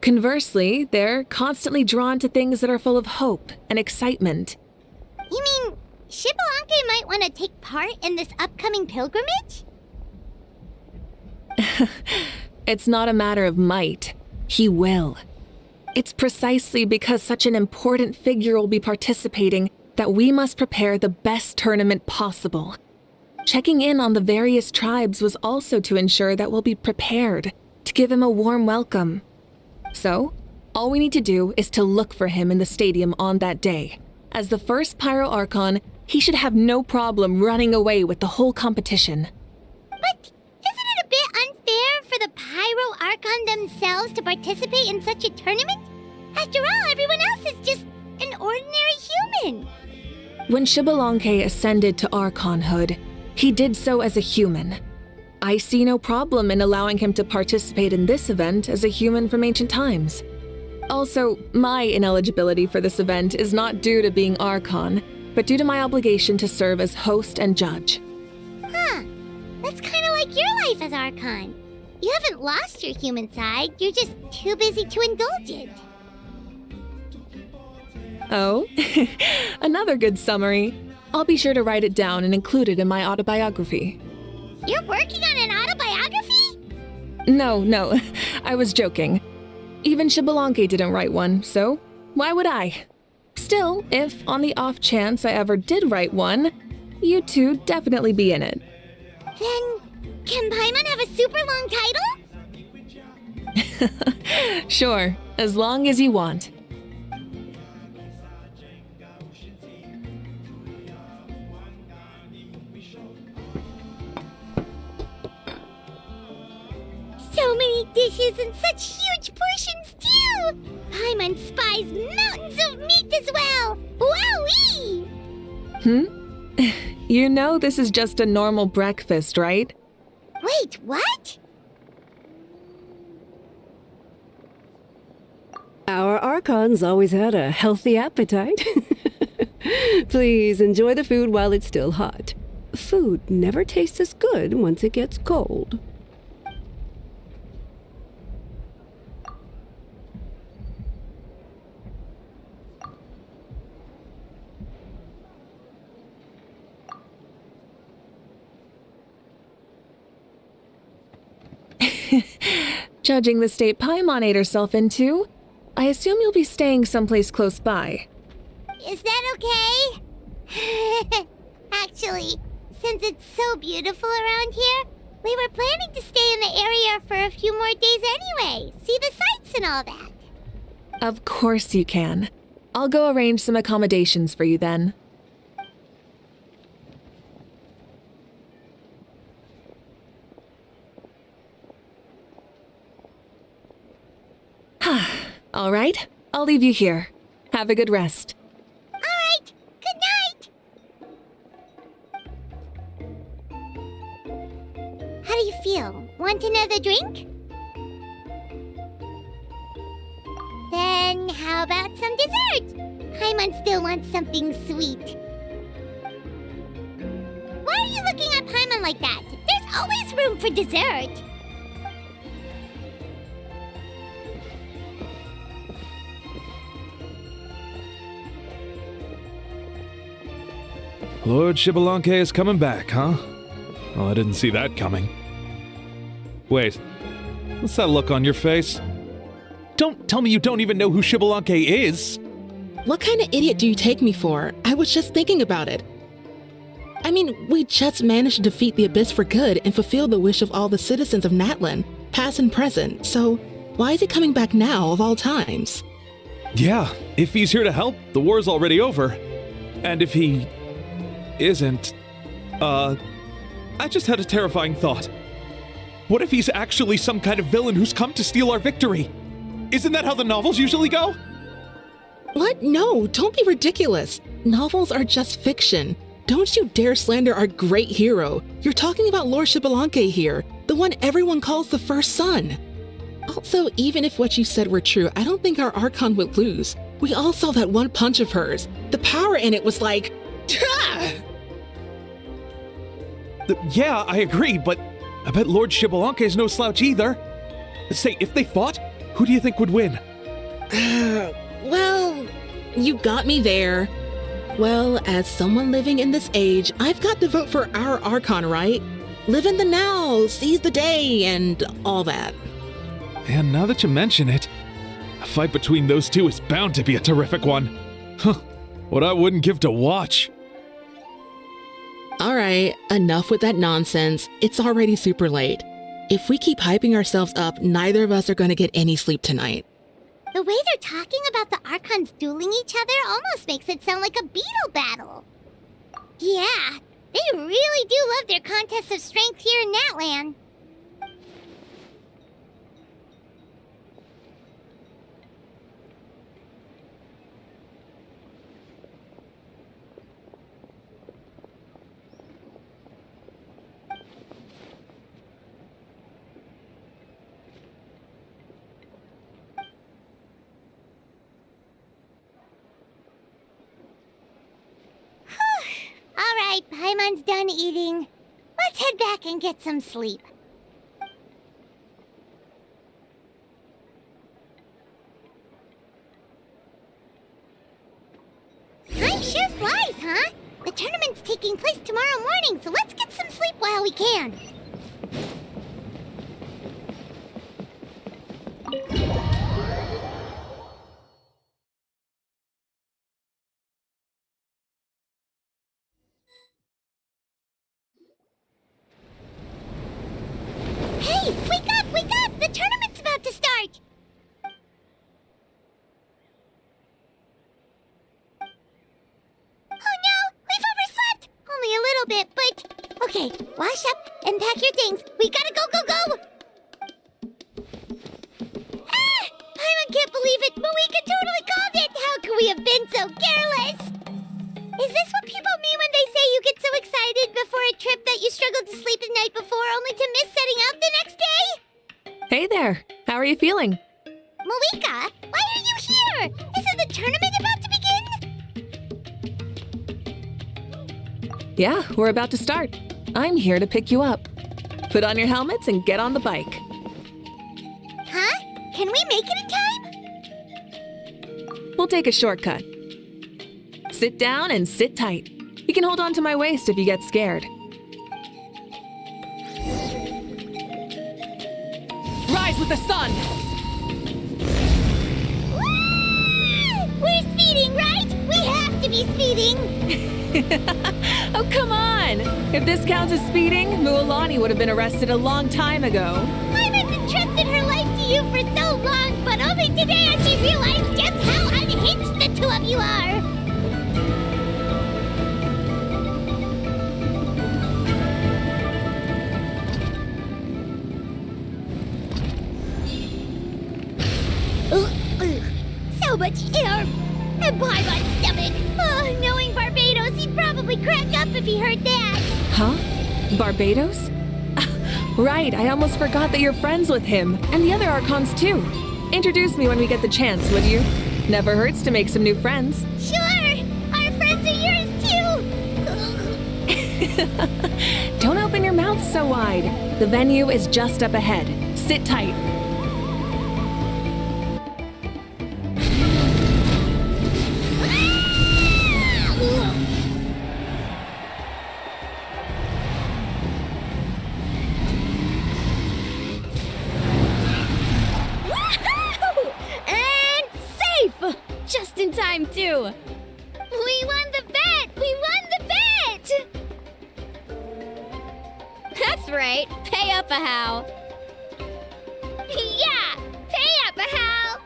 S3: Conversely, they're constantly drawn to things that are full of hope and excitement.
S2: You mean Xbalanque might want to take part in this upcoming pilgrimage?
S3: It's not a matter of might. He will. It's precisely because such an important figure will be participating that we must prepare the best tournament possible. Checking in on the various tribes was also to ensure that we'll be prepared to give him a warm welcome. So, all we need to do is to look for him in the stadium on that day. As the first Pyro Archon, he should have no problem running away with the whole competition.
S2: But isn't it a bit unfair for the Pyro Archon themselves to participate in such a tournament? After all, everyone else is just an ordinary human.
S3: When Xbalanque ascended to Archonhood, he did so as a human. I see no problem in allowing him to participate in this event as a human from ancient times. Also, my ineligibility for this event is not due to being Archon, but due to my obligation to serve as host and judge.
S2: Huh. That's kind of like your life as Archon. You haven't lost your human side, you're just too busy to indulge it.
S3: Oh, another good summary. I'll be sure to write it down and include it in my autobiography.
S2: You're working on an autobiography?
S3: No, I was joking. Even Xbalanque didn't write one, so why would I? Still, if on the off chance I ever did write one, you two definitely be in it.
S2: Then, can Paimon have a super long title?
S3: Sure, as long as you want.
S2: So many dishes and such huge portions, too! Paimon spies mountains of meat as well! Wowee!
S3: You know this is just a normal breakfast, right?
S2: Wait, what?
S10: Our Archon's always had a healthy appetite. Please enjoy the food while it's still hot. Food never tastes as good once it gets cold.
S3: Judging the state Paimon ate herself into, I assume you'll be staying someplace close by.
S2: Is that okay? Actually, since it's so beautiful around here, we were planning to stay in the area for a few more days anyway. See the sights and all that.
S3: Of course you can. I'll go arrange some accommodations for you then. All right, I'll leave you here. Have a good rest.
S2: All right, good night. How do you feel? Want another drink? Then how about some dessert? Paimon still wants something sweet. Why are you looking at Paimon like that? There's always room for dessert.
S11: Lord Xbalanque is coming back, huh? Well, I didn't see that coming. Wait, what's that look on your face? Don't tell me you don't even know who Xbalanque is!
S12: What kind of idiot do you take me for? I was just thinking about it. I mean, we just managed to defeat the Abyss for good and fulfill the wish of all the citizens of Natlan, past and present, so why is he coming back now of all times?
S11: Yeah, if he's here to help, the war's already over. And if he isn't, I just had a terrifying thought. What if he's actually some kind of villain who's come to steal our victory? Isn't that how the novels usually go?
S12: What? No, don't be ridiculous. Novels are just fiction. Don't you dare slander our great hero. You're talking about Lord Xbalanque here, the one everyone calls the first son. Also, even if what you said were true, I don't think our Archon would lose. We all saw that one punch of hers. The power in it was like...
S11: Yeah, I agree, but I bet Lord Xbalanque is no slouch either. Say, if they fought, who do you think would win?
S12: Well, you got me there. Well, as someone living in this age, I've got to vote for our Archon, right? Live in the now, seize the day, and all that.
S11: And now that you mention it, a fight between those two is bound to be a terrific one. Huh, what I wouldn't give to watch.
S12: All right, enough with that nonsense. It's already super late. If we keep hyping ourselves up, neither of us are going to get any sleep tonight.
S2: The way they're talking about the Archons dueling each other almost makes it sound like a beetle battle. Yeah, they really do love their contests of strength here in Natlan. All right, Paimon's done eating. Let's head back and get some sleep. Time sure flies, huh? The tournament's taking place tomorrow morning, so let's get some sleep while we can. Hey, wake up, wake up! The tournament's about to start! Oh no, we've overslept! Only a little bit, but... Okay, wash up and pack your things. We gotta go, go, go! Ah! I can't believe it! Mavuika totally called it! How could we have been so careless? Is this what people mean when they say you get so excited before a trip that you struggle to sleep the night before only to miss setting out the next day?
S3: Hey there. How are you feeling?
S2: Mavuika, why are you here? Isn't the tournament about to begin?
S3: Yeah, we're about to start. I'm here to pick you up. Put on your helmets and get on the bike.
S2: Huh? Can we make it in time?
S3: We'll take a shortcut. Sit down and sit tight. You can hold on to my waist if you get scared. Rise with the sun!
S2: Woo! We're speeding, right? We have to be speeding!
S3: Oh, come on! If this counts as speeding, Mualani would have been arrested a long time ago.
S2: I've entrusted her life to you for so long, but only today has she realized just how unhinged the two of you are! So much air! And pie on stomach! Oh, knowing Barbados, he'd probably crack up if he heard that!
S3: Huh? Barbados? Right, I almost forgot that you're friends with him, and the other Archons too. Introduce me when we get the chance, would you? Never hurts to make some new friends.
S2: Sure! Our friends are yours too!
S3: Don't open your mouth so wide. The venue is just up ahead. Sit tight.
S1: Just in time, too.
S2: We won the bet! We won the bet!
S1: That's right. Pay up a how.
S2: Yeah! Pay up a how!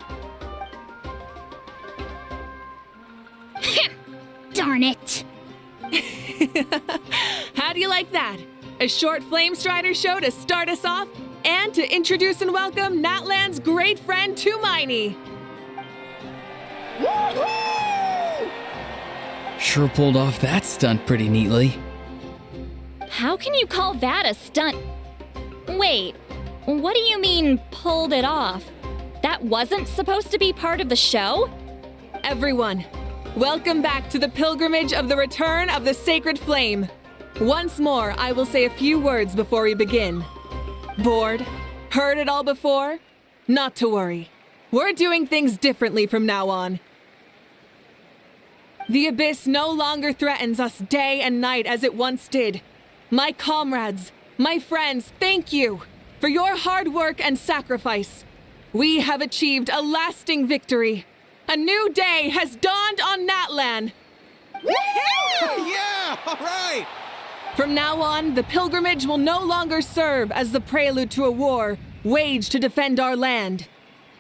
S4: Darn it!
S3: How do you like that? A short Flame Strider show to start us off, and to introduce and welcome Natlan's great friend Tumaini.
S5: Sure pulled off that stunt pretty neatly.
S1: How can you call that a stunt? Wait, what do you mean, pulled it off? That wasn't supposed to be part of the show?
S3: Everyone, welcome back to the pilgrimage of the return of the sacred flame. Once more, I will say a few words before we begin. Bored? Heard it all before? Not to worry. We're doing things differently from now on. The abyss no longer threatens us day and night as it once did. My comrades, my friends, thank you for your hard work and sacrifice. We have achieved a lasting victory. A new day has dawned on Natlan.
S13: Yeah, all right!
S3: From now on, the pilgrimage will no longer serve as the prelude to a war waged to defend our land.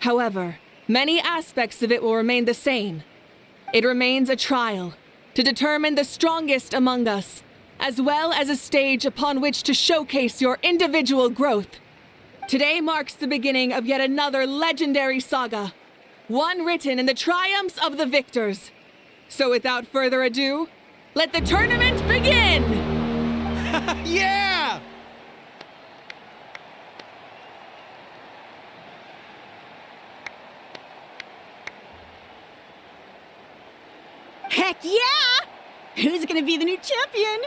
S3: However, many aspects of it will remain the same. It remains a trial to determine the strongest among us, as well as a stage upon which to showcase your individual growth. Today marks the beginning of yet another legendary saga, one written in the triumphs of the victors. So without further ado, let the tournament begin!
S13: Yeah!
S9: Heck yeah! Who's gonna be the new champion?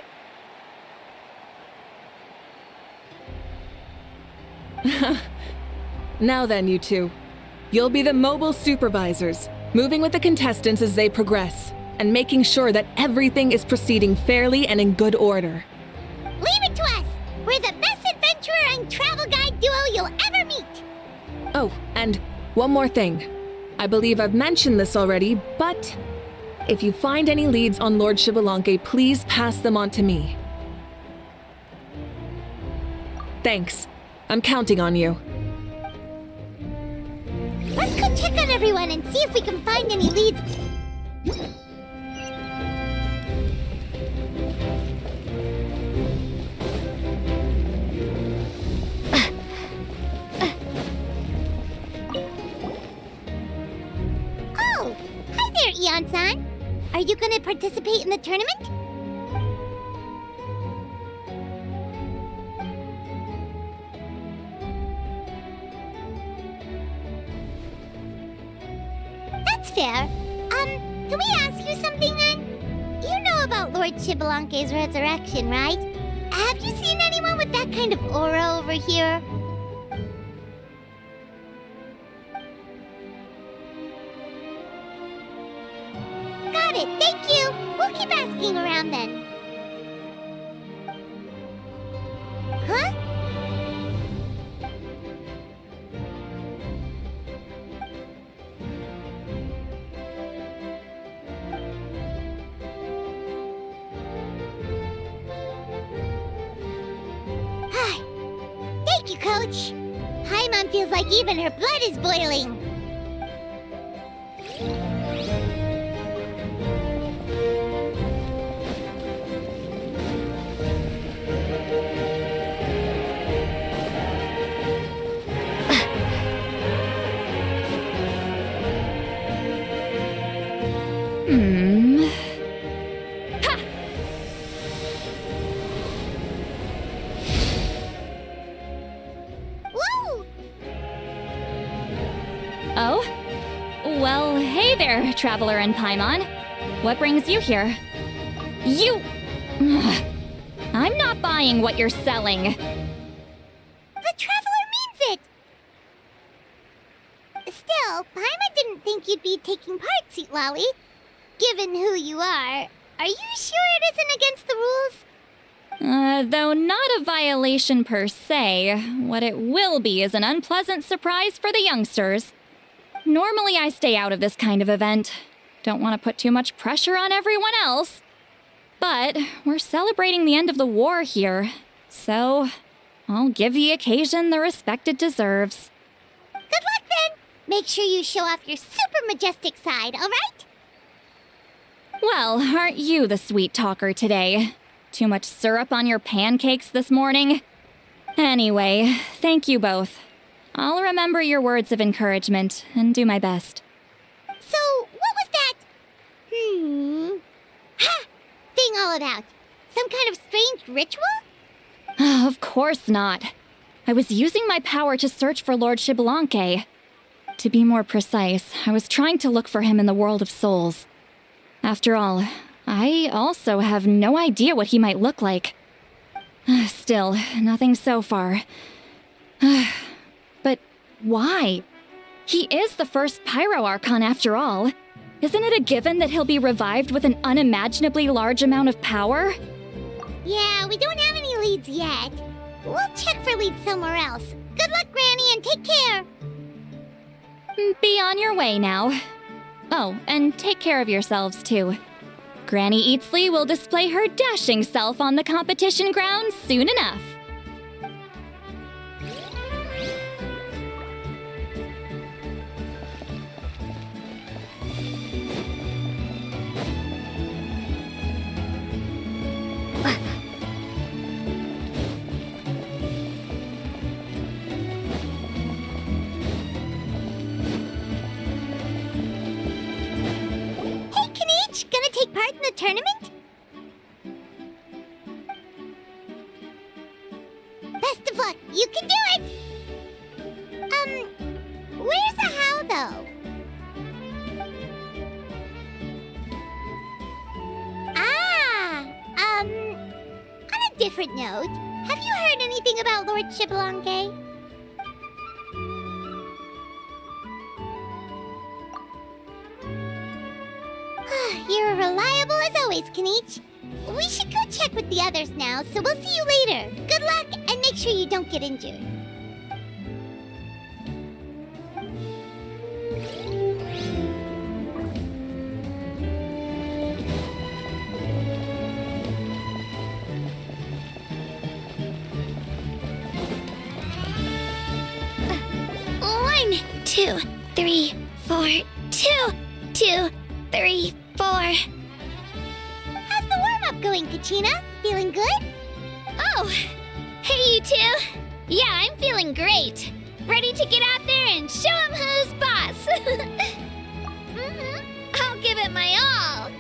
S3: Now then, you two. You'll be the mobile supervisors, moving with the contestants as they progress, and making sure that everything is proceeding fairly and in good order.
S2: Leave it to us! We're the best adventurer and travel guide duo you'll ever meet!
S3: Oh, and one more thing. I believe I've mentioned this already, but if you find any leads on Lord Xbalanque, please pass them on to me. Thanks. I'm counting on you.
S2: Let's go check on everyone and see if we can find any leads. Oh, hi there, Eon-san. Are you gonna participate in the tournament? That's fair. Can we ask you something then? You know about Lord Shibalanke's resurrection, right? Have you seen anyone with that kind of aura over here? Got it, thank you! We'll keep asking around then. Huh? Thank you, Coach. Paimon feels like even her blood is boiling. Woo!
S1: Oh? Well, hey there, Traveler and Paimon. What brings you here? You... I'm not buying what you're selling.
S2: The Traveler means it! Still, Paimon didn't think you'd be taking part, Sweet Lolly. Given who you are you sure it isn't against the rules?
S1: Though not a violation per se, what it will be is an unpleasant surprise for the youngsters. Normally I stay out of this kind of event. Don't want to put too much pressure on everyone else. But we're celebrating the end of the war here, so I'll give the occasion the respect it deserves.
S2: Good luck then! Make sure you show off your super majestic side, alright?
S1: Well, aren't you the sweet talker today? Too much syrup on your pancakes this morning? Anyway, thank you both. I'll remember your words of encouragement and do my best.
S2: So, what was that? Ha! Thing all about? Some kind of strange ritual?
S1: Of course not. I was using my power to search for Lord Shibalanke. To be more precise, I was trying to look for him in the world of souls. After all, I also have no idea what he might look like. Still, nothing so far. But why? He is the first Pyro Archon after all. Isn't it a given that he'll be revived with an unimaginably large amount of power?
S2: Yeah, we don't have any leads yet. We'll check for leads somewhere else. Good luck, Granny, and take care!
S1: Be on your way now. Oh, and take care of yourselves too. Granny Eatsley will display her dashing self on the competition grounds soon enough.
S2: Gonna take part in the tournament? Best of luck, you can do it! Where's the how though? On a different note, have you heard anything about Lord Shibalanke? You're reliable as always, Kanichi. We should go check with the others now, so we'll see you later. Good luck, and make sure you don't get injured. 2, 3, 4. 2, 2, 3, 4. How's the warm-up going, Kachina? Feeling good?
S4: Oh, hey you two. Yeah, I'm feeling great. Ready to get out there and show 'em who's boss. I'll give it my all.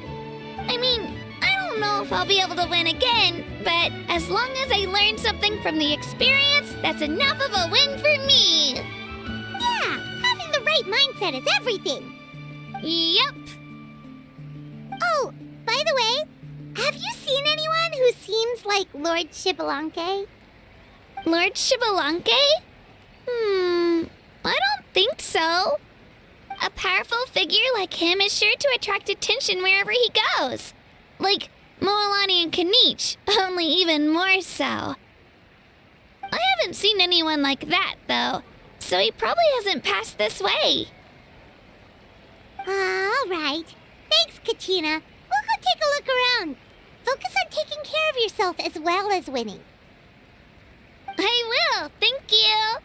S4: I mean, I don't know if I'll be able to win again, but as long as I learn something from the experience, that's enough of a win for me.
S2: Yeah, having the right mindset is everything.
S4: Yep.
S2: Oh, by the way, have you seen anyone who seems like Lord Shibalanke?
S4: Lord Shibalanke? I don't think so. A powerful figure like him is sure to attract attention wherever he goes. Like Moalani and Kanich, only even more so. I haven't seen anyone like that, though, so he probably hasn't passed this way.
S2: All right. Thanks, Kachina. We'll go take a look around. Focus on taking care of yourself as well as winning.
S4: I will, thank you.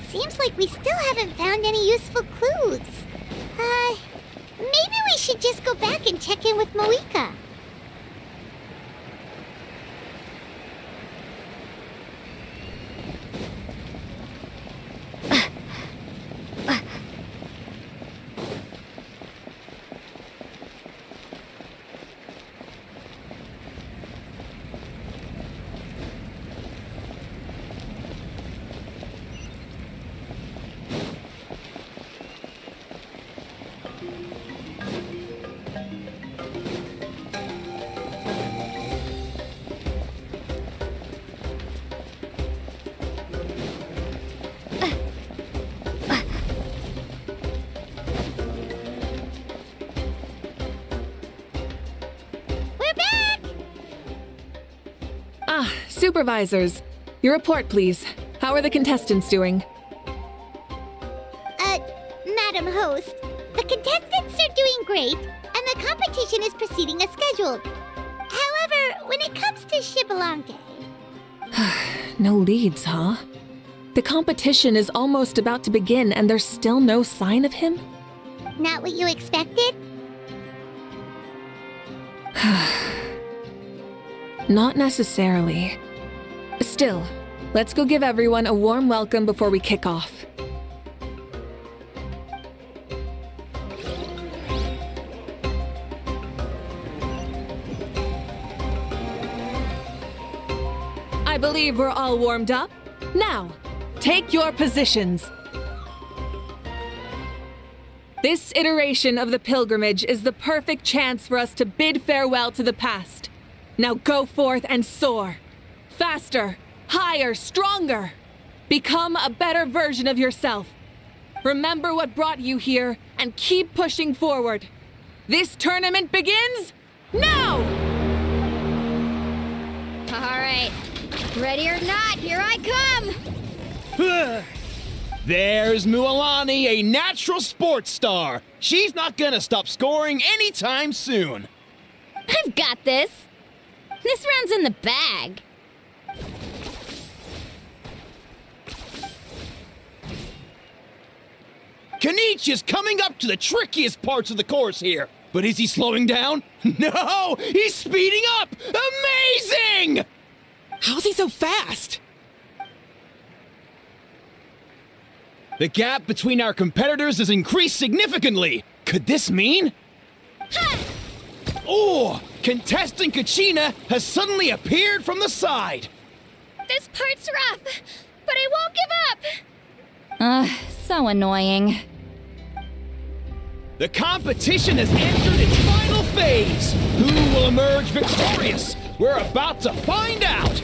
S2: Seems like we still haven't found any useful clues. Maybe we should just go back and check in with Mavuika.
S3: Supervisors, your report, please. How are the contestants doing?
S2: Madam Host, the contestants are doing great, and the competition is proceeding as scheduled. However, when it comes to Shibalanke...
S3: No leads, huh? The competition is almost about to begin and there's still no sign of him?
S2: Not what you expected?
S3: Not necessarily. Still, let's go give everyone a warm welcome before we kick off. I believe we're all warmed up. Now, take your positions. This iteration of the pilgrimage is the perfect chance for us to bid farewell to the past. Now go forth and soar. Faster, higher, stronger. Become a better version of yourself. Remember what brought you here and keep pushing forward. This tournament begins now!
S4: All right, ready or not, here I come!
S13: There's Mualani, a natural sports star. She's not gonna stop scoring anytime soon.
S4: I've got this. This round's in the bag.
S13: Kanich is coming up to the trickiest parts of the course here. But is he slowing down? No! He's speeding up! Amazing!
S12: How's he so fast?
S13: The gap between our competitors has increased significantly. Could this mean? Oh! Contestant Kachina has suddenly appeared from the side.
S4: This part's rough, but I won't give up.
S1: So annoying.
S13: The competition has entered its final phase. Who will emerge victorious? We're about to find out.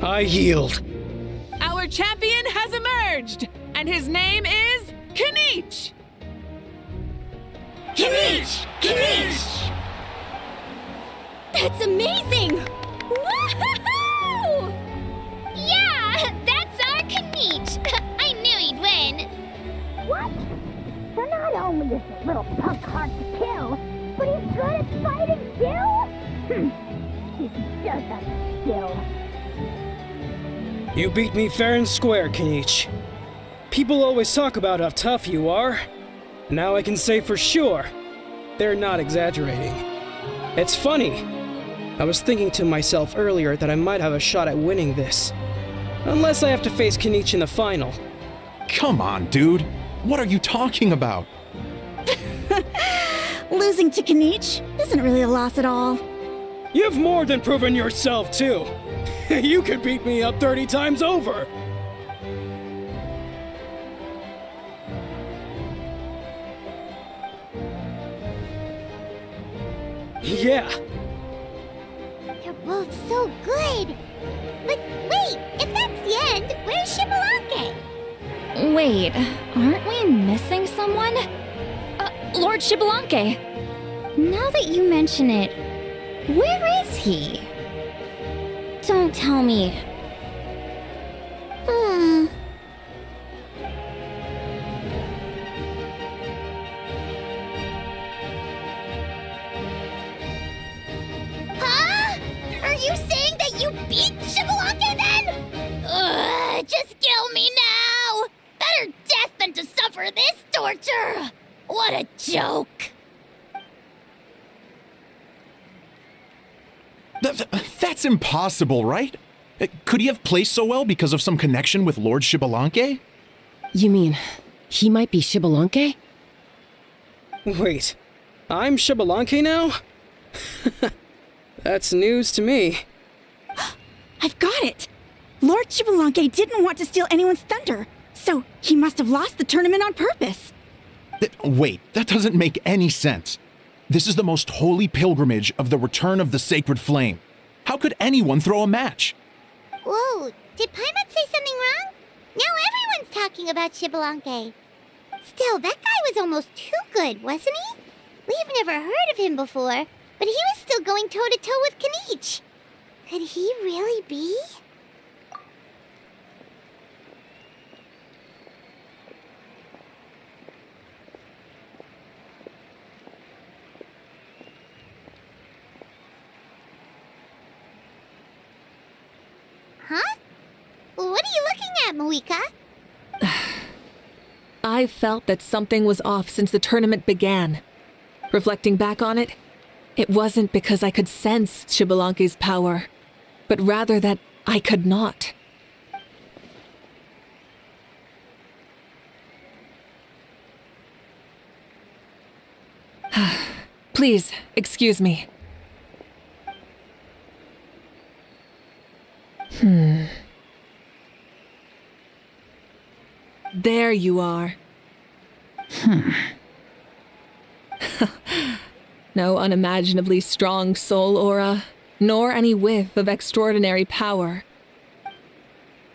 S14: I yield.
S3: Our champion has emerged, and his name is Kanich!
S9: Kanich! Kanich!
S4: That's amazing! Woohoo! Yeah, that's our Kanich. I knew he'd win.
S2: What? So not only is this little punk hard to kill, but he's good at fighting too? He's just a skill.
S14: You beat me fair and square, Kanich. People always talk about how tough you are. Now I can say for sure, they're not exaggerating. It's funny. I was thinking to myself earlier that I might have a shot at winning this. Unless I have to face Kanich in the final.
S13: Come on, dude. What are you talking about?
S9: Losing to Kanich isn't really a loss at all.
S14: You've more than proven yourself, too. You could beat me up 30 times over. Yeah.
S2: They're both so good. But wait, if that's the end, where's Shibalake?
S1: Wait, aren't we missing someone? Lord Shibalanke. Now that you mention it, where is he? Don't tell me.
S4: Huh? Are you saying that you beat Shibalake then? Ugh, just kill me now! Better death than to suffer this torture! What a joke!
S13: That's impossible, right? Could he have placed so well because of some connection with Lord Shibalanke?
S8: You mean, he might be Shibalanke?
S14: Wait, I'm Shibalanke now? That's news to me.
S9: I've got it! Lord Shibalanke didn't want to steal anyone's thunder, so he must have lost the tournament on purpose.
S13: Wait, that doesn't make any sense. This is the most holy pilgrimage of the return of the sacred flame. How could anyone throw a match?
S2: Whoa, did Paimon say something wrong? Now everyone's talking about Shibalanke. Still, that guy was almost too good, wasn't he? We've never heard of him before, but he was still going toe-to-toe with Kanich. Could he really be? Huh? What are you looking at, Mavuika?
S3: I felt that something was off since the tournament began. Reflecting back on it, it wasn't because I could sense Shibalanke's power, but rather that I could not. Please, excuse me. There you are. No unimaginably strong soul aura, nor any whiff of extraordinary power.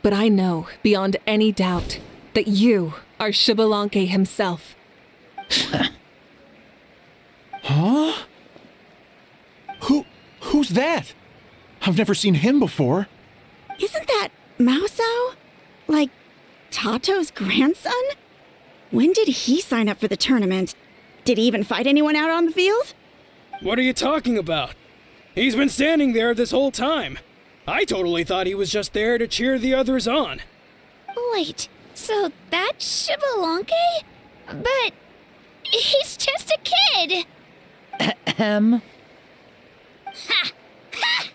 S3: But I know, beyond any doubt, that you are Shibalanke himself.
S13: Huh? Who's that? I've never seen him before.
S9: Isn't that Mauso? Like, Tato's grandson? When did he sign up for the tournament? Did he even fight anyone out on the field?
S14: What are you talking about? He's been standing there this whole time. I totally thought he was just there to cheer the others on.
S4: Wait, so that's Shibalanke? But he's just a kid.
S15: Ahem.
S4: Ha! Ha!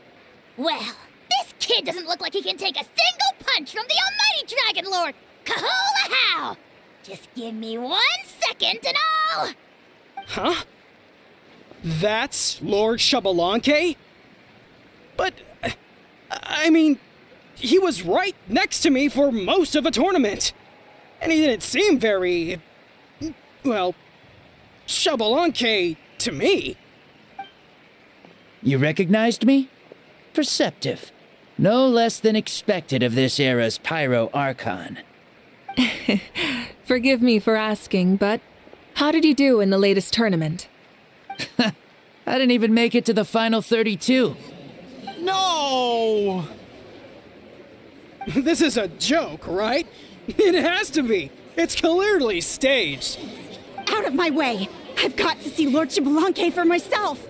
S4: Well, this kid doesn't look like he can take a single punch from the almighty Dragon Lord! Kahola how! Just give me 1 second and I'll...
S14: Huh? That's Lord Shibalanke? But, I mean, he was right next to me for most of the tournament. And he didn't seem very, well, Shibalanke to me.
S15: You recognized me? Perceptive. No less than expected of this era's Pyro Archon.
S3: Forgive me for asking, but how did you do in the latest tournament?
S15: I didn't even make it to the final 32.
S11: No!
S14: This is a joke, right? It has to be. It's clearly staged.
S9: Out of my way! I've got to see Lord Xbalanque for myself!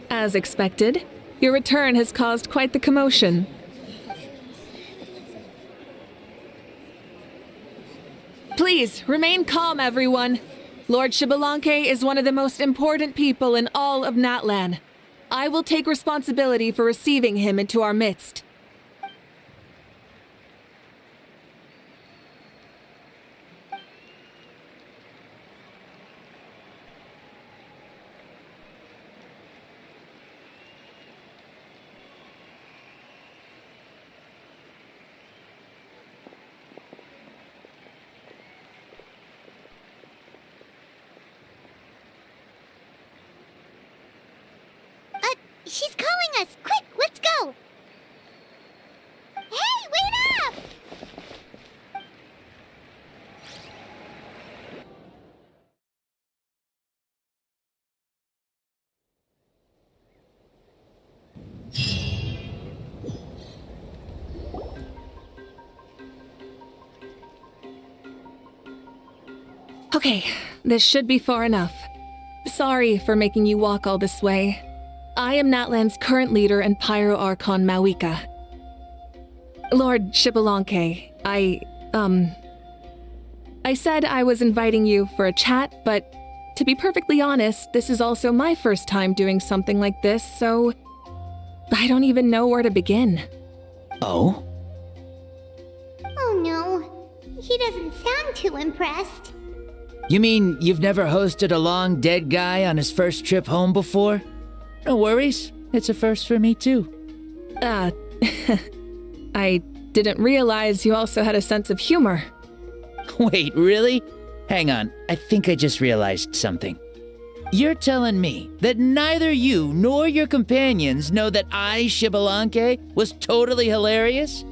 S3: As expected, your return has caused quite the commotion. Please, remain calm, everyone. Lord Xbalanque is one of the most important people in all of Natlan. I will take responsibility for receiving him into our midst.
S2: She's calling us! Quick, let's go! Hey, wait up!
S3: Okay, this should be far enough. Sorry for making you walk all this way. I am Natlan's current leader and Pyro Archon Mavuika. Lord Xbalanque, I said I was inviting you for a chat, but to be perfectly honest, this is also my first time doing something like this, so I don't even know where to begin.
S15: Oh?
S2: Oh no, he doesn't sound too impressed.
S15: You mean you've never hosted a long dead guy on his first trip home before? No worries. It's a first for me, too.
S3: I didn't realize you also had a sense of humor.
S15: Wait, really? Hang on. I think I just realized something. You're telling me that neither you nor your companions know that I, Xbalanque, was totally hilarious?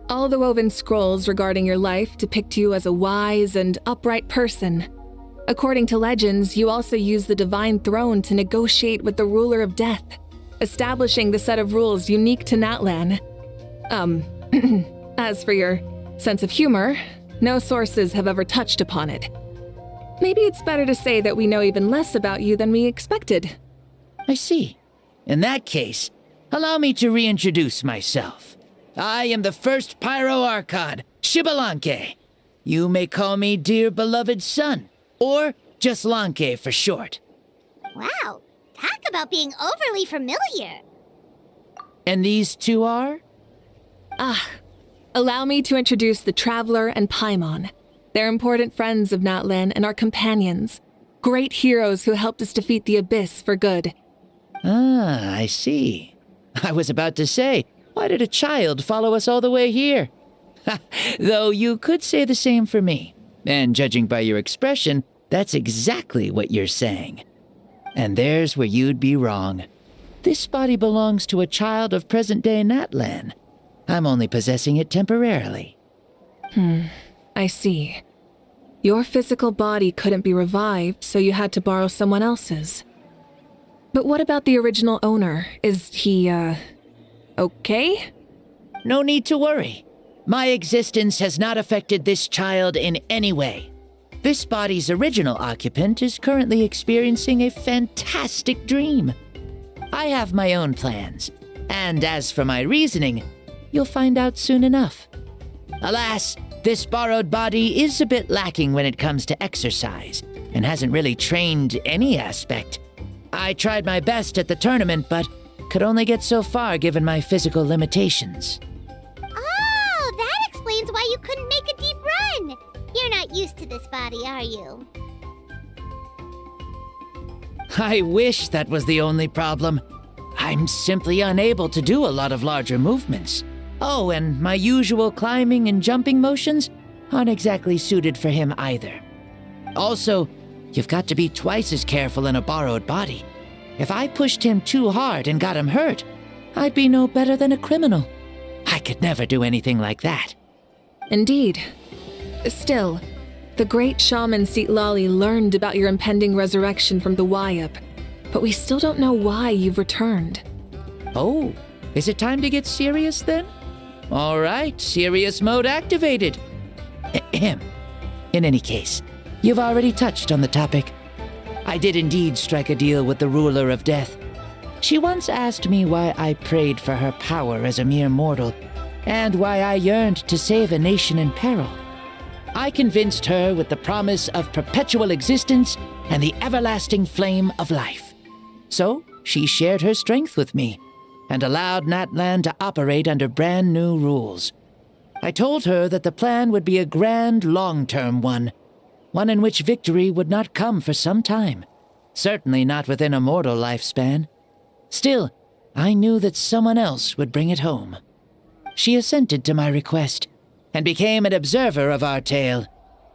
S3: All the woven scrolls regarding your life depict you as a wise and upright person. According to legends, you also use the Divine Throne to negotiate with the Ruler of Death, establishing the set of rules unique to Natlan. As for your sense of humor, no sources have ever touched upon it. Maybe it's better to say that we know even less about you than we expected.
S15: I see. In that case, allow me to reintroduce myself. I am the first Pyro Archon, Xbalanque. You may call me dear beloved son, or just Lanque for short.
S2: Wow, talk about being overly familiar.
S15: And these two are?
S3: Allow me to introduce the Traveler and Paimon. They're important friends of Natlan and our companions. Great heroes who helped us defeat the Abyss for good.
S15: Ah, I see. I was about to say, why did a child follow us all the way here? Though you could say the same for me. And judging by your expression, that's exactly what you're saying. And there's where you'd be wrong. This body belongs to a child of present-day Natlan. I'm only possessing it temporarily.
S3: I see. Your physical body couldn't be revived, so you had to borrow someone else's. But what about the original owner? Is he, okay?
S15: No need to worry. My existence has not affected this child in any way. This body's original occupant is currently experiencing a fantastic dream. I have my own plans, and as for my reasoning, you'll find out soon enough. Alas, this borrowed body is a bit lacking when it comes to exercise, and hasn't really trained any aspect. I tried my best at the tournament, but could only get so far given my physical limitations.
S2: Oh, that explains why you couldn't make a deep run. You're not used to this body, are you?
S15: I wish that was the only problem. I'm simply unable to do a lot of larger movements. Oh, and my usual climbing and jumping motions aren't exactly suited for him either. Also, you've got to be twice as careful in a borrowed body. If I pushed him too hard and got him hurt, I'd be no better than a criminal. I could never do anything like that.
S3: Indeed. Still, the great shaman Lali learned about your impending resurrection from the Wayup, but we still don't know why you've returned.
S15: Oh, is it time to get serious then? All right, serious mode activated. Ahem. In any case, you've already touched on the topic. I did indeed strike a deal with the ruler of death. She once asked me why I prayed for her power as a mere mortal, and why I yearned to save a nation in peril. I convinced her with the promise of perpetual existence and the everlasting flame of life. So she shared her strength with me, and allowed Natlan to operate under brand new rules. I told her that the plan would be a grand, long-term one in which victory would not come for some time, certainly not within a mortal lifespan. Still, I knew that someone else would bring it home. She assented to my request, and became an observer of our tale.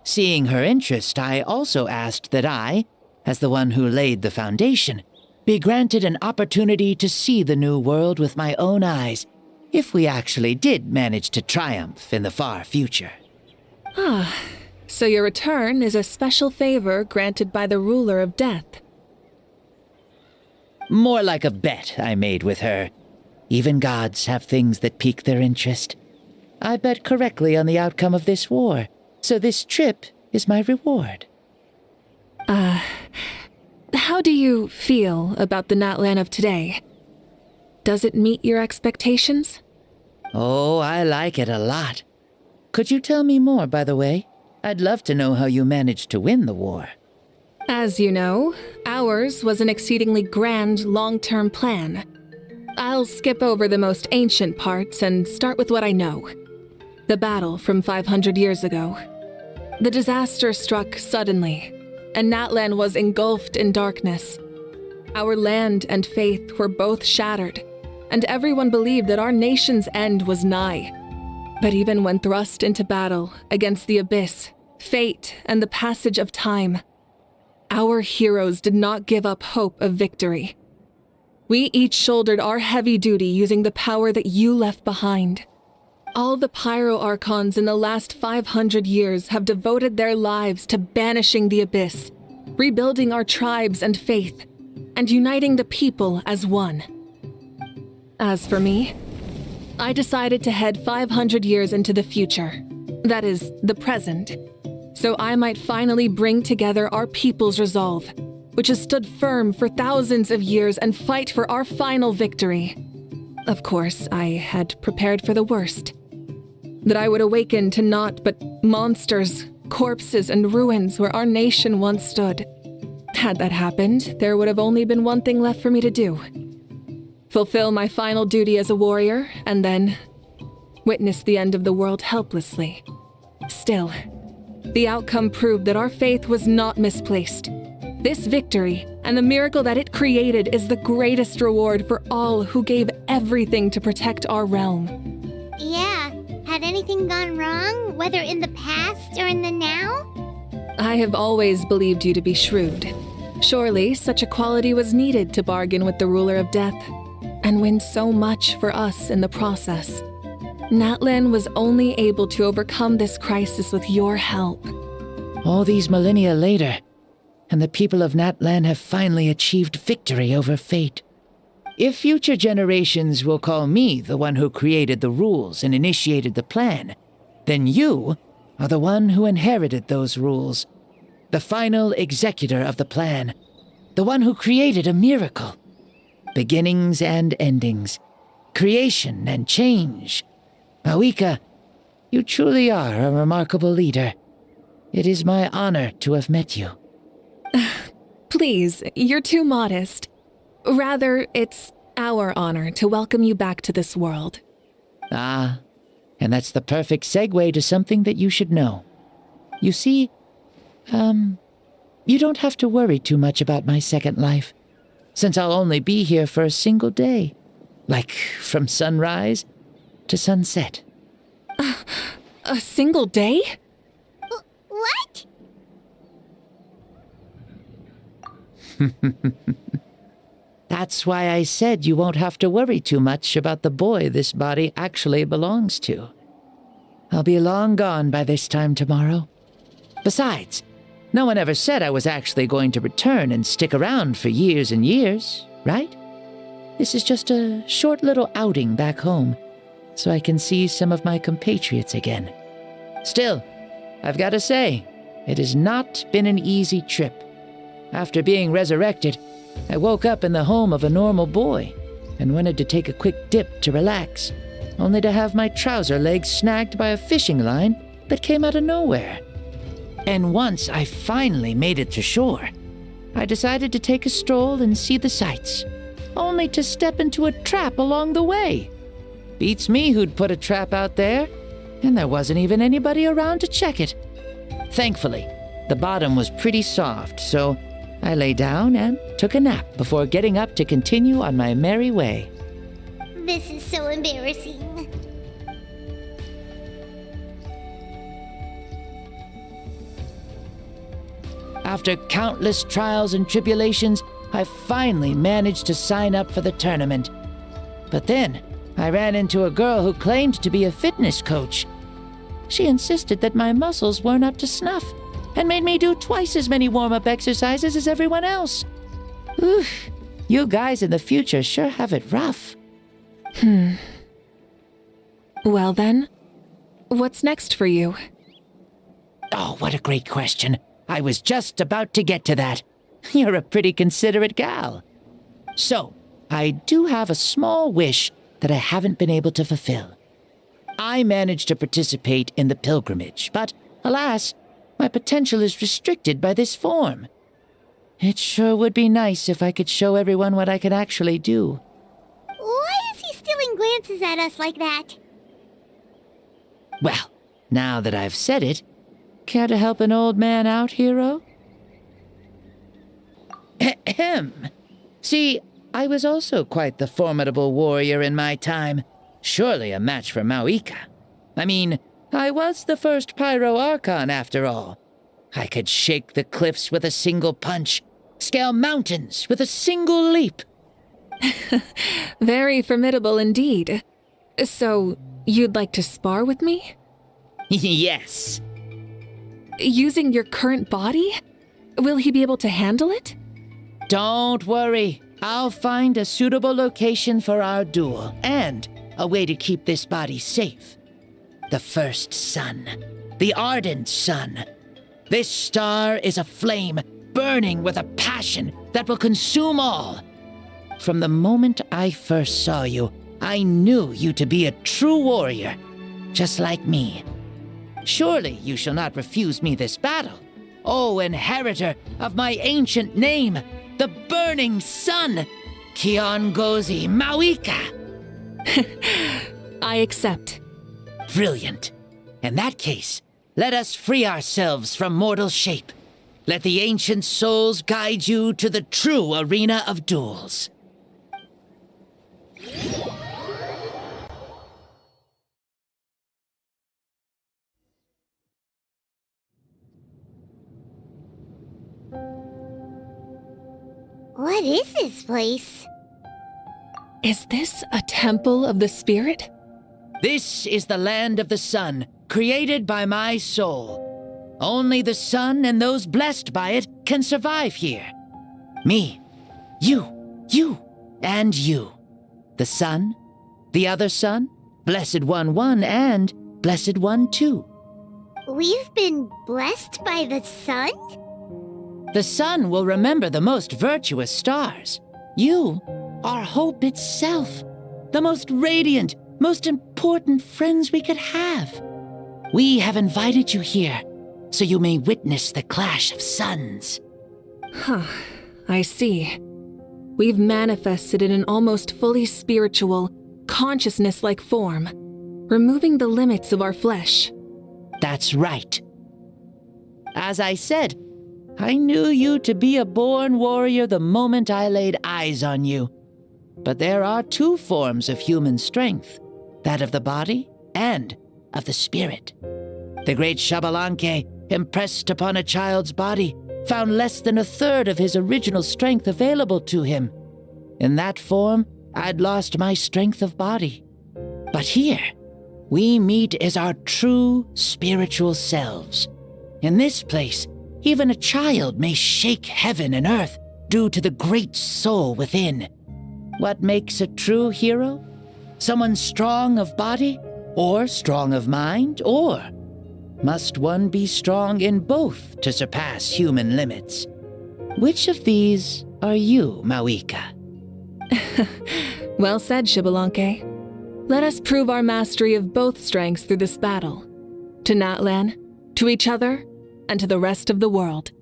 S15: Seeing her interest, I also asked that I, as the one who laid the foundation, be granted an opportunity to see the new world with my own eyes, if we actually did manage to triumph in the far future.
S3: Ah, so your return is a special favor granted by the ruler of death.
S15: More like a bet I made with her. Even gods have things that pique their interest. I bet correctly on the outcome of this war, so this trip is my reward.
S3: How do you feel about the Natlan of today? Does it meet your expectations?
S15: Oh, I like it a lot. Could you tell me more, by the way? I'd love to know how you managed to win the war.
S3: As you know, ours was an exceedingly grand, long-term plan. I'll skip over the most ancient parts and start with what I know. The battle from 500 years ago. The disaster struck suddenly, and Natlan was engulfed in darkness. Our land and faith were both shattered, and everyone believed that our nation's end was nigh. But even when thrust into battle against the abyss, fate, and the passage of time, our heroes did not give up hope of victory. We each shouldered our heavy duty using the power that you left behind. All the Pyro Archons in the last 500 years have devoted their lives to banishing the abyss, rebuilding our tribes and faith, and uniting the people as one. As for me, I decided to head 500 years into the future, that is, the present, so I might finally bring together our people's resolve, which has stood firm for thousands of years, and fight for our final victory. Of course, I had prepared for the worst. That I would awaken to naught but monsters, corpses, and ruins where our nation once stood. Had that happened, there would have only been one thing left for me to do. Fulfill my final duty as a warrior, and then witness the end of the world helplessly. Still, the outcome proved that our faith was not misplaced. This victory, and the miracle that it created, is the greatest reward for all who gave everything to protect our realm.
S2: Yeah, had anything gone wrong, whether in the past or in the now?
S3: I have always believed you to be shrewd. Surely, such a quality was needed to bargain with the ruler of death, and win so much for us in the process. Natlan was only able to overcome this crisis with your help.
S15: All these millennia later, and the people of Natlan have finally achieved victory over fate. If future generations will call me the one who created the rules and initiated the plan, then you are the one who inherited those rules. The final executor of the plan. The one who created a miracle. Beginnings and endings. Creation and change. Mavuika, you truly are a remarkable leader. It is my honor to have met you.
S3: Please, you're too modest. Rather, it's our honor to welcome you back to this world.
S15: Ah, and that's the perfect segue to something that you should know. You see, you don't have to worry too much about my second life, since I'll only be here for a single day, like from sunrise to sunset.
S3: A single day?
S15: That's why I said you won't have to worry too much about the boy this body actually belongs to. I'll be long gone by this time tomorrow. Besides, no one ever said I was actually going to return and stick around for years and years, right? This is just a short little outing back home, so I can see some of my compatriots again. Still, I've got to say, it has not been an easy trip. After being resurrected, I woke up in the home of a normal boy and wanted to take a quick dip to relax, only to have my trouser legs snagged by a fishing line that came out of nowhere. And once I finally made it to shore, I decided to take a stroll and see the sights, only to step into a trap along the way. Beats me who'd put a trap out there, and there wasn't even anybody around to check it. Thankfully, the bottom was pretty soft, so I lay down and took a nap before getting up to continue on my merry way.
S2: This is so embarrassing.
S15: After countless trials and tribulations, I finally managed to sign up for the tournament. But then, I ran into a girl who claimed to be a fitness coach. She insisted that my muscles weren't up to snuff, and made me do twice as many warm-up exercises as everyone else. Oof, you guys in the future sure have it rough.
S3: Well then, what's next for you?
S15: Oh, what a great question. I was just about to get to that. You're a pretty considerate gal. So, I do have a small wish that I haven't been able to fulfill. I managed to participate in the pilgrimage, but alas, my potential is restricted by this form. It sure would be nice if I could show everyone what I can actually do.
S2: Why is he stealing glances at us like that?
S15: Well, now that I've said it, care to help an old man out, hero? Ahem. See, I was also quite the formidable warrior in my time. Surely a match for Mavuika. I mean, I was the first Pyro Archon after all. I could shake the cliffs with a single punch, scale mountains with a single leap.
S3: Very formidable indeed. So, you'd like to spar with me?
S15: Yes.
S3: Using your current body? Will he be able to handle it?
S15: Don't worry. I'll find a suitable location for our duel, and a way to keep this body safe. The first sun. The ardent sun. This star is a flame, burning with a passion that will consume all. From the moment I first saw you, I knew you to be a true warrior, just like me. Surely you shall not refuse me this battle, O inheritor of my ancient name, the Burning Sun, Kiongozi Mavuika.
S3: I accept.
S15: Brilliant. In that case, let us free ourselves from mortal shape. Let the ancient souls guide you to the true arena of duels.
S2: What is this place?
S3: Is this a temple of the spirit?
S15: This is the land of the sun, created by my soul. Only the sun and those blessed by it can survive here. Me, you, and you. The sun, the other sun, Blessed One 1, and Blessed One 2.
S2: We've been blessed by the sun?
S15: The sun will remember the most virtuous stars. You are hope itself, the most radiant, most important friends we could have. We have invited you here, so you may witness the clash of suns.
S3: Huh, I see. We've manifested in an almost fully spiritual, consciousness-like form, removing the limits of our flesh.
S15: That's right. As I said, I knew you to be a born warrior the moment I laid eyes on you. But there are two forms of human strength, that of the body and of the spirit. The great Xbalanque, impressed upon a child's body, found less than a third of his original strength available to him. In that form, I'd lost my strength of body. But here, we meet as our true spiritual selves. In this place, even a child may shake heaven and earth due to the great soul within. What makes a true hero? Someone strong of body, or strong of mind, or must one be strong in both to surpass human limits? Which of these are you, Mavuika?
S3: Well said, Xbalanque. Let us prove our mastery of both strengths through this battle. To Natlan, to each other, and to the rest of the world.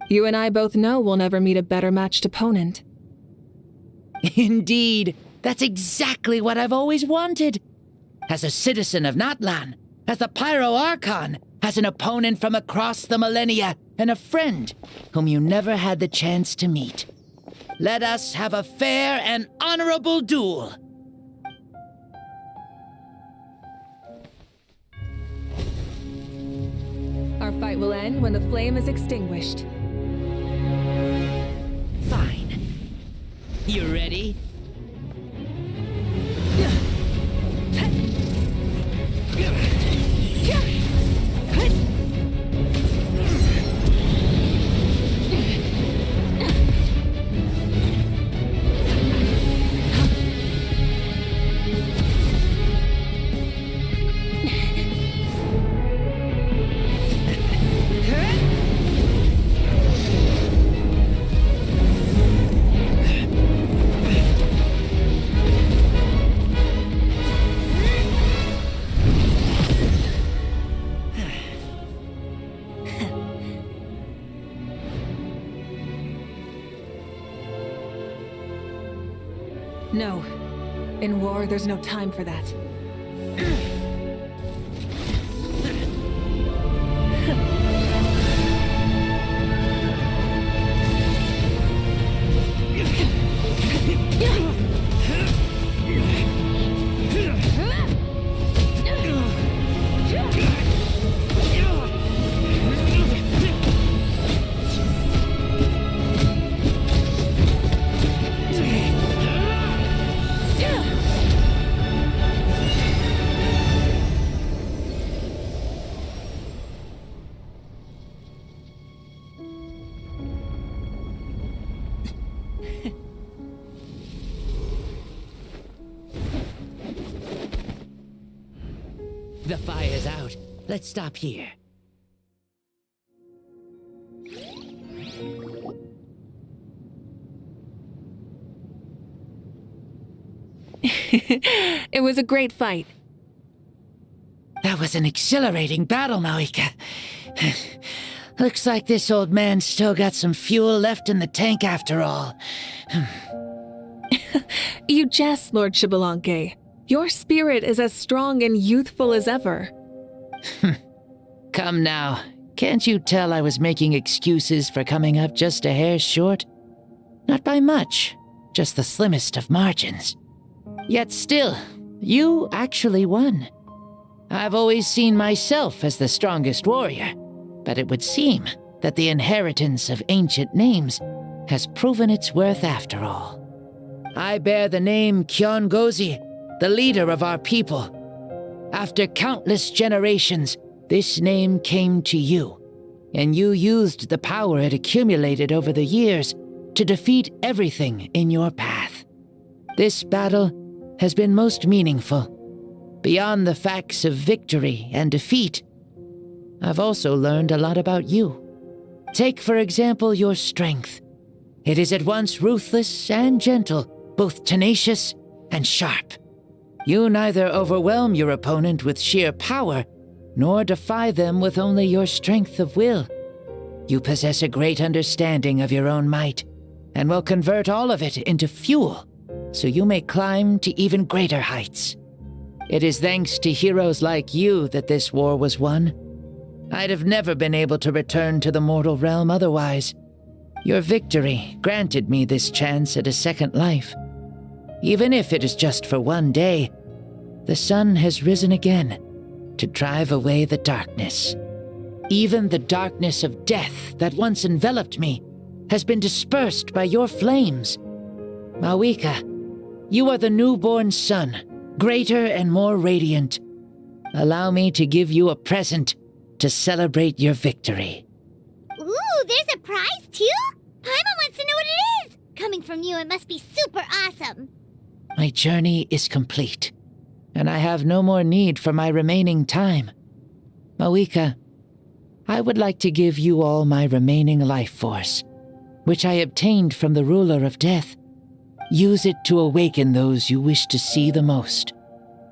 S3: You and I both know we'll never meet a better matched opponent.
S15: Indeed, that's exactly what I've always wanted. As a citizen of Natlan, as the Pyro Archon, as an opponent from across the millennia, and a friend whom you never had the chance to meet. Let us have a fair and honorable duel.
S3: Our fight will end when the flame is extinguished.
S15: Fine. You ready?
S3: No. In war, there's no time for that.
S15: The fire's out. Let's stop here.
S3: It was a great fight.
S15: That was an exhilarating battle, Mavuika. Looks like this old man's still got some fuel left in the tank after all.
S3: You jest, Lord Xbalanque. Your spirit is as strong and youthful as ever.
S15: Come now. Can't you tell I was making excuses for coming up just a hair short? Not by much, just the slimmest of margins. Yet still, you actually won. I've always seen myself as the strongest warrior, but it would seem that the inheritance of ancient names has proven its worth after all. I bear the name Kiongozi, the leader of our people. After countless generations, this name came to you, and you used the power it accumulated over the years to defeat everything in your path. This battle has been most meaningful. Beyond the facts of victory and defeat, I've also learned a lot about you. Take, for example, your strength. It is at once ruthless and gentle, both tenacious and sharp. You neither overwhelm your opponent with sheer power, nor defy them with only your strength of will. You possess a great understanding of your own might, and will convert all of it into fuel, so you may climb to even greater heights. It is thanks to heroes like you that this war was won. I'd have never been able to return to the mortal realm otherwise. Your victory granted me this chance at a second life. Even if it is just for one day, the sun has risen again to drive away the darkness. Even the darkness of death that once enveloped me has been dispersed by your flames. Mavuika, you are the newborn sun, greater and more radiant. Allow me to give you a present to celebrate your victory.
S2: Ooh, there's a prize too? Paimon wants to know what it is! Coming from you, it must be super awesome.
S15: My journey is complete, and I have no more need for my remaining time. Mavuika, I would like to give you all my remaining life force, which I obtained from the ruler of death. Use it to awaken those you wish to see the most.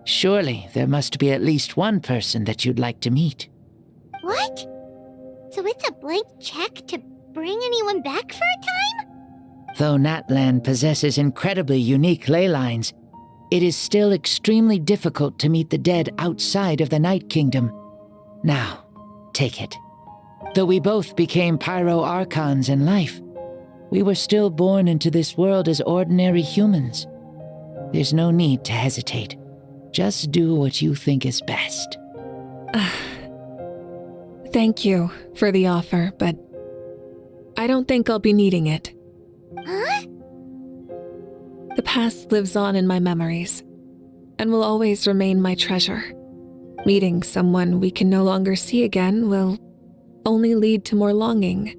S15: Surely there must be at least one person that you'd like to meet.
S2: What? So it's a blank check to bring anyone back for a time?
S15: Though Natlan possesses incredibly unique ley lines, it is still extremely difficult to meet the dead outside of the Night Kingdom. Now, take it. Though we both became Pyro Archons in life, we were still born into this world as ordinary humans. There's no need to hesitate. Just do what you think is best.
S3: Thank you for the offer, but I don't think I'll be needing it.
S2: Huh?
S3: The past lives on in my memories, and will always remain my treasure. Meeting someone we can no longer see again will only lead to more longing.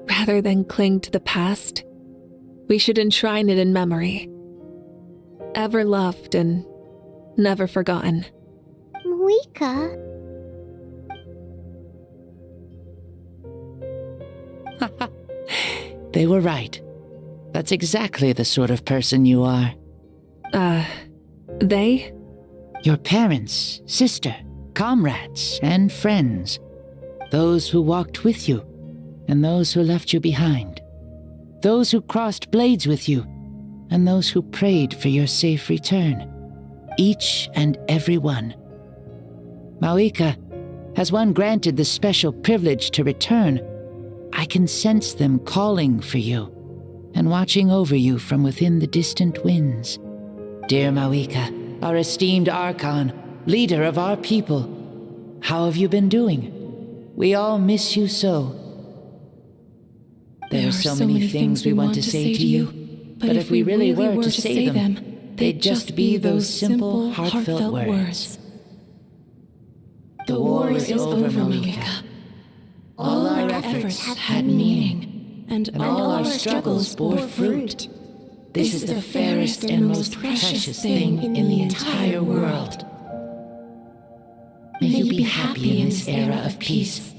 S3: Rather than cling to the past, we should enshrine it in memory. Ever loved and never forgotten.
S2: Mavuika?
S15: They were right. That's exactly the sort of person you are.
S3: They?
S15: Your parents, sister, comrades, and friends. Those who walked with you, and those who left you behind. Those who crossed blades with you, and those who prayed for your safe return. Each and every one. Mavuika, has one granted the special privilege to return, I can sense them calling for you, and watching over you from within the distant winds. Dear Mavuika, our esteemed Archon, leader of our people, how have you been doing? We all miss you so. There are so many things we want to say to you, but if we really were to say them, they'd just be those simple, heartfelt words. The war is over, Mavuika. All our efforts had meaning, and all our struggles bore fruit. This is the fairest and most precious thing in the entire world. May you be happy in this era of peace.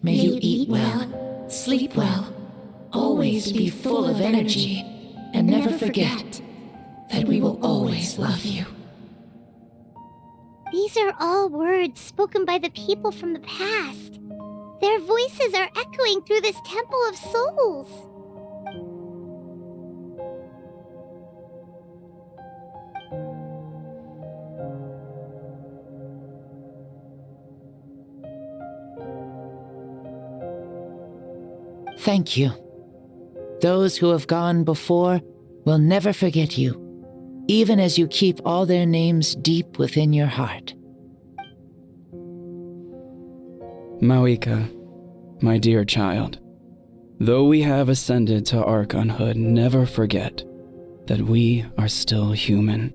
S15: May you eat well, sleep well, always be full of energy, and never forget that we will always love you.
S2: These are all words spoken by the people from the past. Their voices are echoing through this Temple of Souls.
S15: Thank you. Those who have gone before will never forget you, even as you keep all their names deep within your heart.
S16: Mavuika, my dear child, though we have ascended to Archonhood, never forget that we are still human.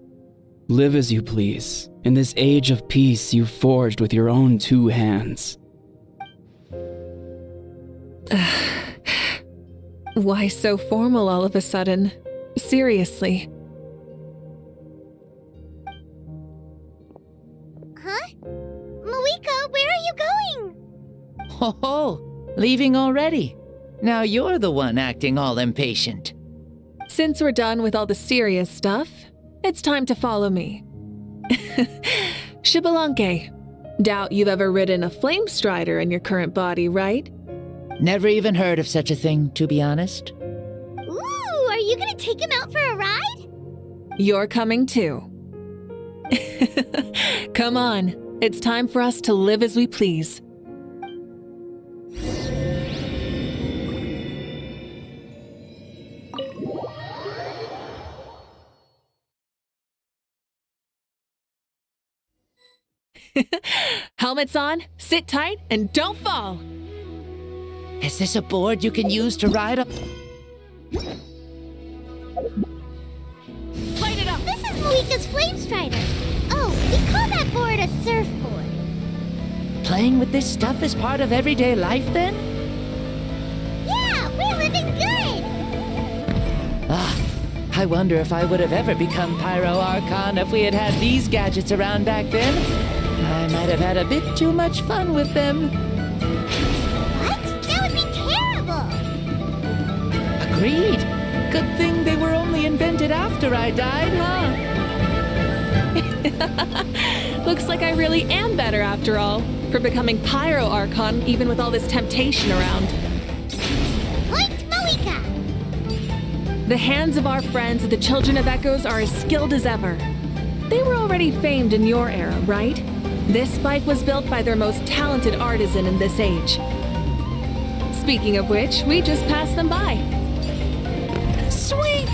S16: Live as you please, in this age of peace you forged with your own 2 hands.
S3: Why so formal all of a sudden? Seriously.
S2: Huh? Mavuika, where are you going?
S15: Ho ho! Leaving already? Now you're the one acting all impatient.
S3: Since we're done with all the serious stuff, it's time to follow me. Xbalanque, doubt you've ever ridden a flame strider in your current body, right?
S15: Never even heard of such a thing, to be honest.
S2: Ooh, are you gonna take him out for a ride?
S3: You're coming too. Come on, it's time for us to live as we please. Helmets on, sit tight, and don't fall!
S15: Is this a board you can use to ride up?
S2: Light it up! This is Mavuika's Flame Strider. Oh, we call that board a surfboard.
S15: Playing with this stuff is part of everyday life then?
S2: Yeah, we're living good!
S15: Ah, I wonder if I would have ever become Pyro Archon if we had had these gadgets around back then. I might have had a bit too much fun with them.
S2: What? That would be terrible!
S15: Agreed. Good thing they were only invented after I died, huh?
S3: Looks like I really am better after all, for becoming Pyro Archon even with all this temptation around.
S2: Point Mavuika!
S3: The hands of our friends, the Children of Echoes, are as skilled as ever. They were already famed in your era, right? This spike was built by their most talented artisan in this age. Speaking of which, we just passed them by.
S15: Sweet!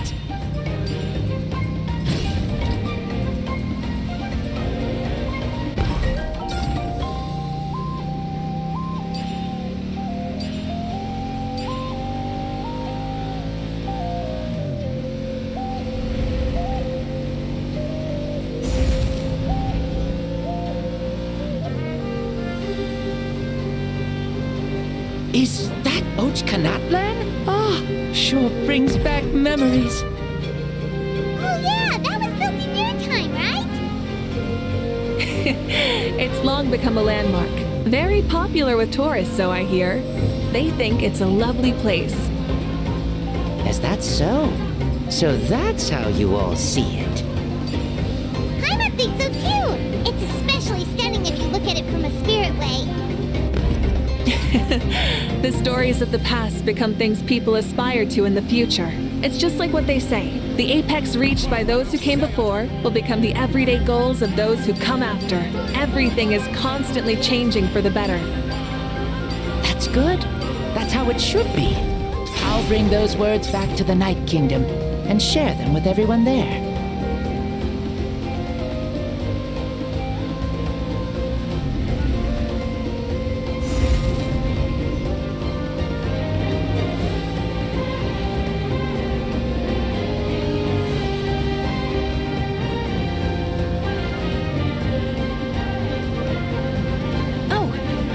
S15: Is that Ochkanatlan? Ah, sure brings back memories.
S2: Oh yeah, that was built in your time, right?
S3: It's long become a landmark. Very popular with tourists, so I hear. They think it's a lovely place.
S15: Is that so? So that's how you all see it.
S2: I think so too! It's especially stunning if you look at it from a spirit way.
S3: The stories of the past become things people aspire to in the future. It's just like what they say. The apex reached by those who came before will become the everyday goals of those who come after. Everything is constantly changing for the better.
S15: That's good. That's how it should be. I'll bring those words back to the Night Kingdom and share them with everyone there.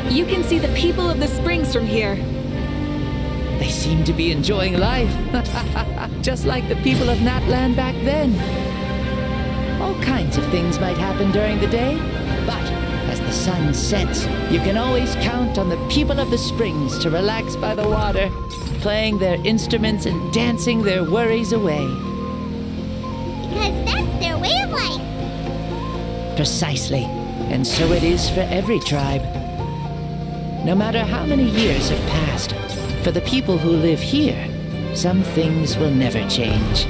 S3: You can see the people of the springs from here.
S15: They seem to be enjoying life. Just like the people of Natland back then. All kinds of things might happen during the day, but as the sun sets, you can always count on the people of the springs to relax by the water, playing their instruments and dancing their worries away.
S2: Because that's their way of life.
S15: Precisely. And so it is for every tribe. No matter how many years have passed, for the people who live here, some things will never change.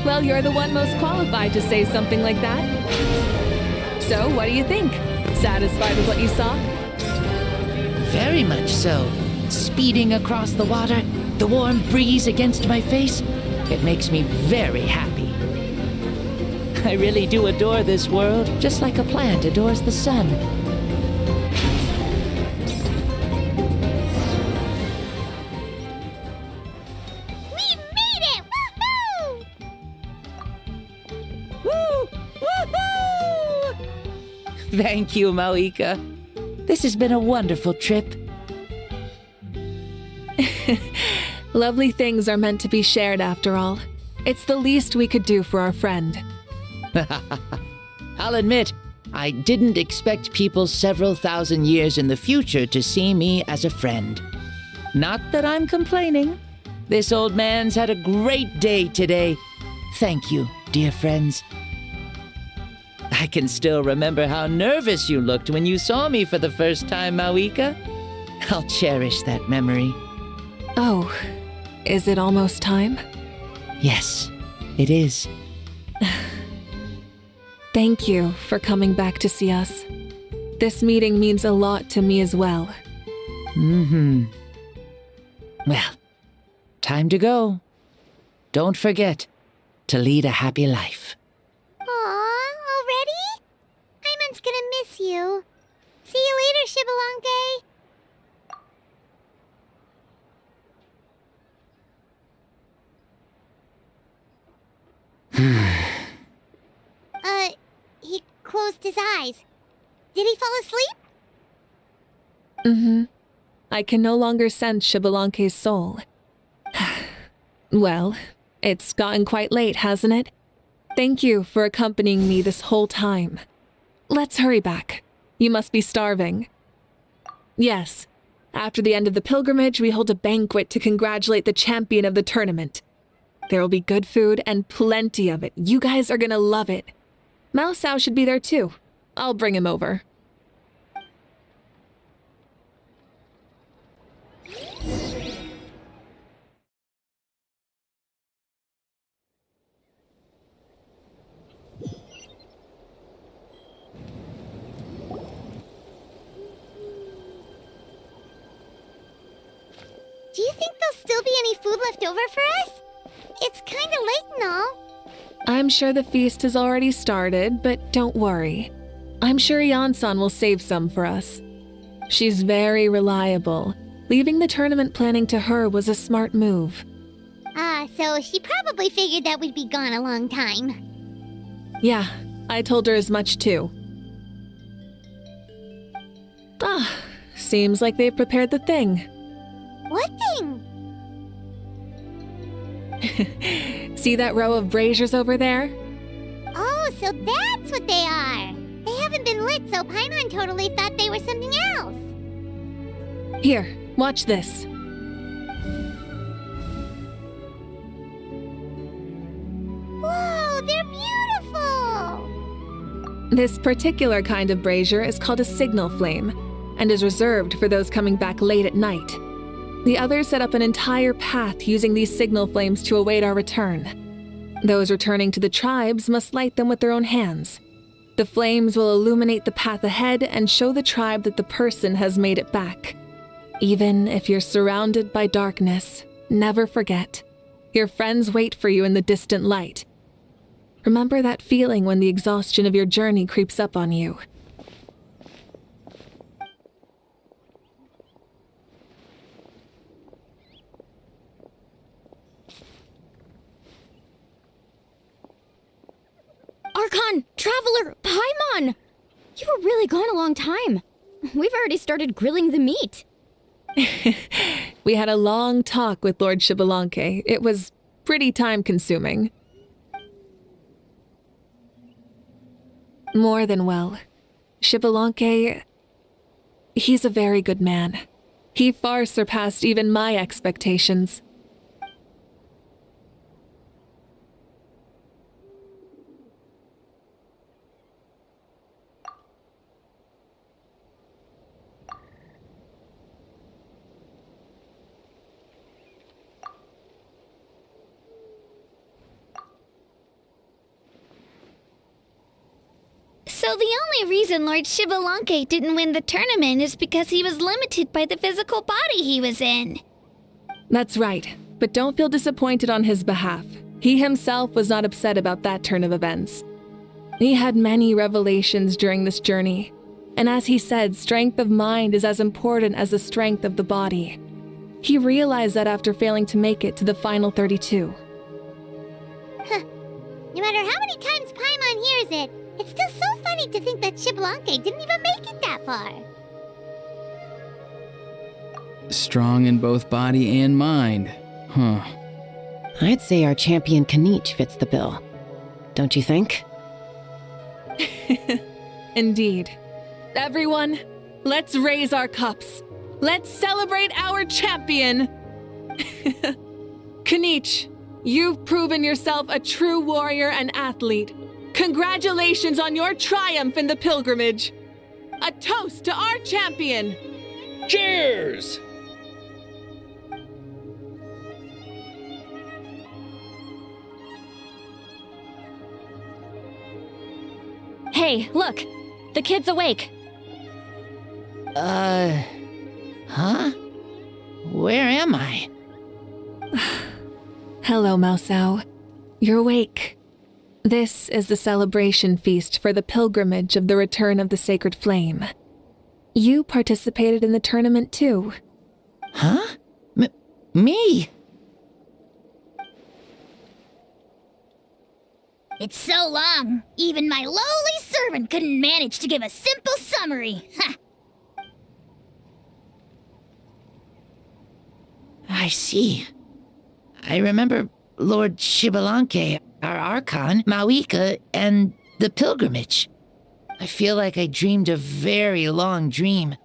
S3: Well, you're the one most qualified to say something like that. So, what do you think? Satisfied with what you saw?
S15: Very much so. Speeding across the water, the warm breeze against my face, it makes me very happy. I really do adore this world, just like a plant adores the sun. Thank you, Mavuika. This has been a wonderful trip.
S3: Lovely things are meant to be shared after all. It's the least we could do for our friend.
S15: I'll admit, I didn't expect people several thousand years in the future to see me as a friend. Not that I'm complaining. This old man's had a great day today. Thank you, dear friends. I can still remember how nervous you looked when you saw me for the first time, Mavuika. I'll cherish that memory.
S3: Oh, is it almost time?
S15: Yes, it is.
S3: Thank you for coming back to see us. This meeting means a lot to me as well.
S15: Mm-hmm. Well, time to go. Don't forget to lead a happy life.
S2: Paimon's gonna miss you. See you later, Xbalanque. closed his eyes. Did he fall asleep?
S3: Mm-hmm. I can no longer sense Xbalanque's soul. Well, it's gotten quite late, hasn't it? Thank you for accompanying me this whole time. Let's hurry back. You must be starving. Yes. After the end of the pilgrimage, we hold a banquet to congratulate the champion of the tournament. There will be good food and plenty of it. You guys are gonna love it. Mao Sao should be there too. I'll bring him over.
S2: Do you think there'll still be any food left over for us? It's kinda late and all.
S3: I'm sure the feast has already started, but don't worry. I'm sure Yan-san will save some for us. She's very reliable. Leaving the tournament planning to her was a smart move.
S2: So she probably figured that we'd be gone a long time.
S3: Yeah, I told her as much too. Seems like they've prepared the thing.
S2: What thing?
S3: See that row of braziers over there?
S2: Oh, so that's what they are. They haven't been lit, so Paimon totally thought they were something else.
S3: Here, watch this.
S2: Whoa, they're beautiful!
S3: This particular kind of brazier is called a signal flame, and is reserved for those coming back late at night. The others set up an entire path using these signal flames to await our return. Those returning to the tribes must light them with their own hands. The flames will illuminate the path ahead and show the tribe that the person has made it back. Even if you're surrounded by darkness, never forget. Your friends wait for you in the distant light. Remember that feeling when the exhaustion of your journey creeps up on you.
S4: Archon! Traveler! Paimon! You were really gone a long time. We've already started grilling the meat.
S3: We had a long talk with Lord Xbalanque. It was pretty time-consuming. More than well. Xbalanque, he's a very good man. He far surpassed even my expectations.
S2: So the only reason Lord Xbalanque didn't win the tournament is because he was limited by the physical body he was in.
S3: That's right, but don't feel disappointed on his behalf. He himself was not upset about that turn of events. He had many revelations during this journey, and as he said, strength of mind is as important as the strength of the body. He realized that after failing to make it to the final 32.
S2: No matter how many times Paimon hears it, it's still so funny to think that Xbalanque didn't even make it that far.
S5: Strong in both body and mind. Huh.
S8: I'd say our champion Kanich fits the bill. Don't you think?
S3: Indeed. Everyone, let's raise our cups. Let's celebrate our champion! Kanich, you've proven yourself a true warrior and athlete. Congratulations on your triumph in the pilgrimage. A toast to our champion!
S13: Cheers!
S1: Hey, look! The kid's awake.
S15: Huh? Where am I?
S3: Hello, Mao Sao. You're awake. This is the celebration feast for the pilgrimage of the return of the sacred flame. You participated in the tournament too.
S15: Huh? Me?
S4: It's so long, even my lowly Erwin couldn't manage to give a simple summary. Ha!
S15: I see. I remember Lord Shibalanke, our Archon, Mavuika, and the pilgrimage. I feel like I dreamed a very long dream.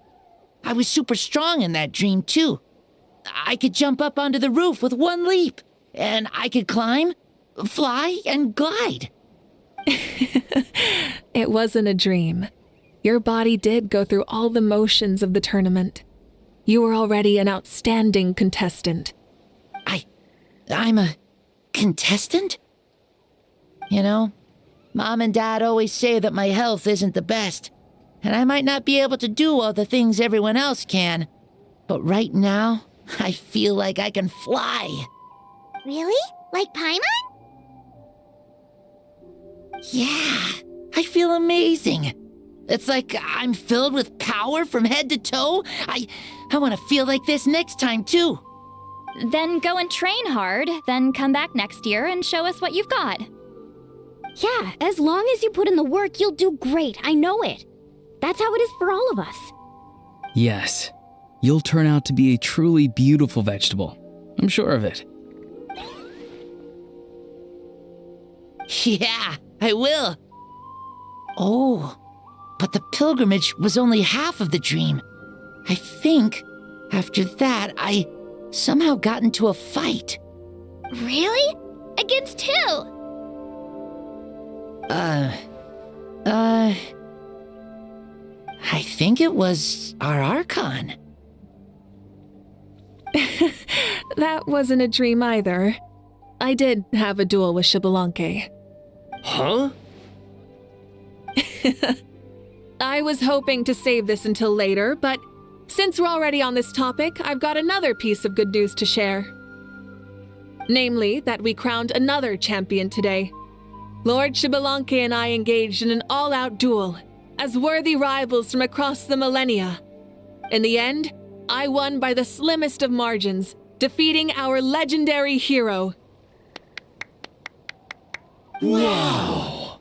S15: I was super strong in that dream, too. I could jump up onto the roof with one leap, and I could climb, fly, and glide.
S3: It wasn't a dream. Your body did go through all the motions of the tournament. You were already an outstanding contestant.
S15: I'm a contestant? You know, Mom and Dad always say that my health isn't the best, and I might not be able to do all the things everyone else can. But right now, I feel like I can fly.
S2: Really? Like Paimon?
S15: Yeah, I feel amazing. It's like I'm filled with power from head to toe. I want to feel like this next time, too.
S1: Then go and train hard, then come back next year and show us what you've got.
S17: Yeah, as long as you put in the work, you'll do great. I know it. That's how it is for all of us.
S5: Yes, you'll turn out to be a truly beautiful vegetable. I'm sure of it.
S15: Yeah, I will. Oh, but the pilgrimage was only half of the dream. I think after that, I somehow got into a fight.
S4: Really? Against who?
S15: I think it was our Archon.
S3: That wasn't a dream either. I did have a duel with Shibalanke.
S14: Huh?
S3: I was hoping to save this until later, but since we're already on this topic, I've got another piece of good news to share. Namely, that we crowned another champion today. Lord Shibalanke and I engaged in an all-out duel, as worthy rivals from across the millennia. In the end, I won by the slimmest of margins, defeating our legendary hero.
S15: Wow!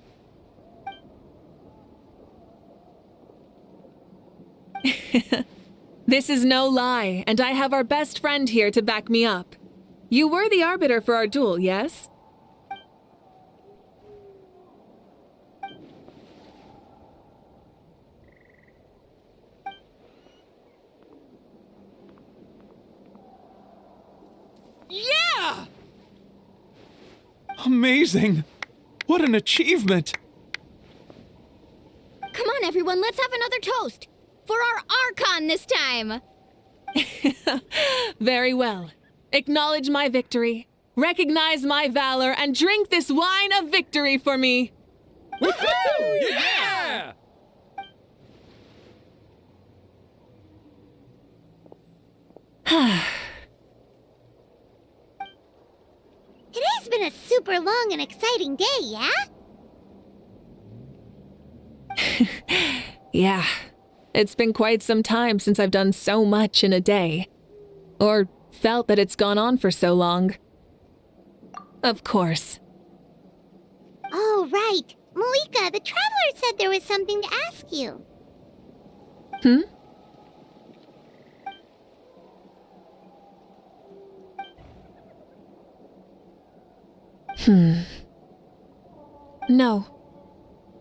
S3: This is no lie, and I have our best friend here to back me up. You were the arbiter for our duel, yes?
S11: Yeah! Amazing! What an achievement!
S17: Come on, everyone, let's have another toast. For our Archon this time.
S3: Very well. Acknowledge my victory, recognize my valor, and drink this wine of victory for me.
S11: Woohoo! Yeah!
S2: Today's been a super long and exciting day, yeah?
S3: Yeah, it's been quite some time since I've done so much in a day. Or felt that it's gone on for so long. Of course.
S2: Oh, right. Mavuika, the Traveler said there was something to ask you.
S3: Hmm? No.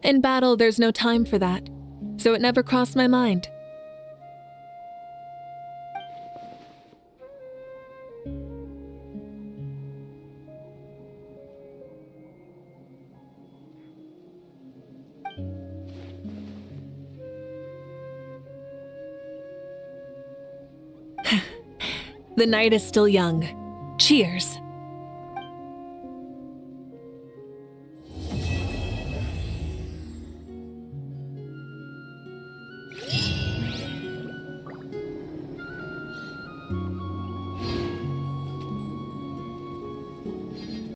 S3: In battle, there's no time for that, so it never crossed my mind. The night is still young. Cheers.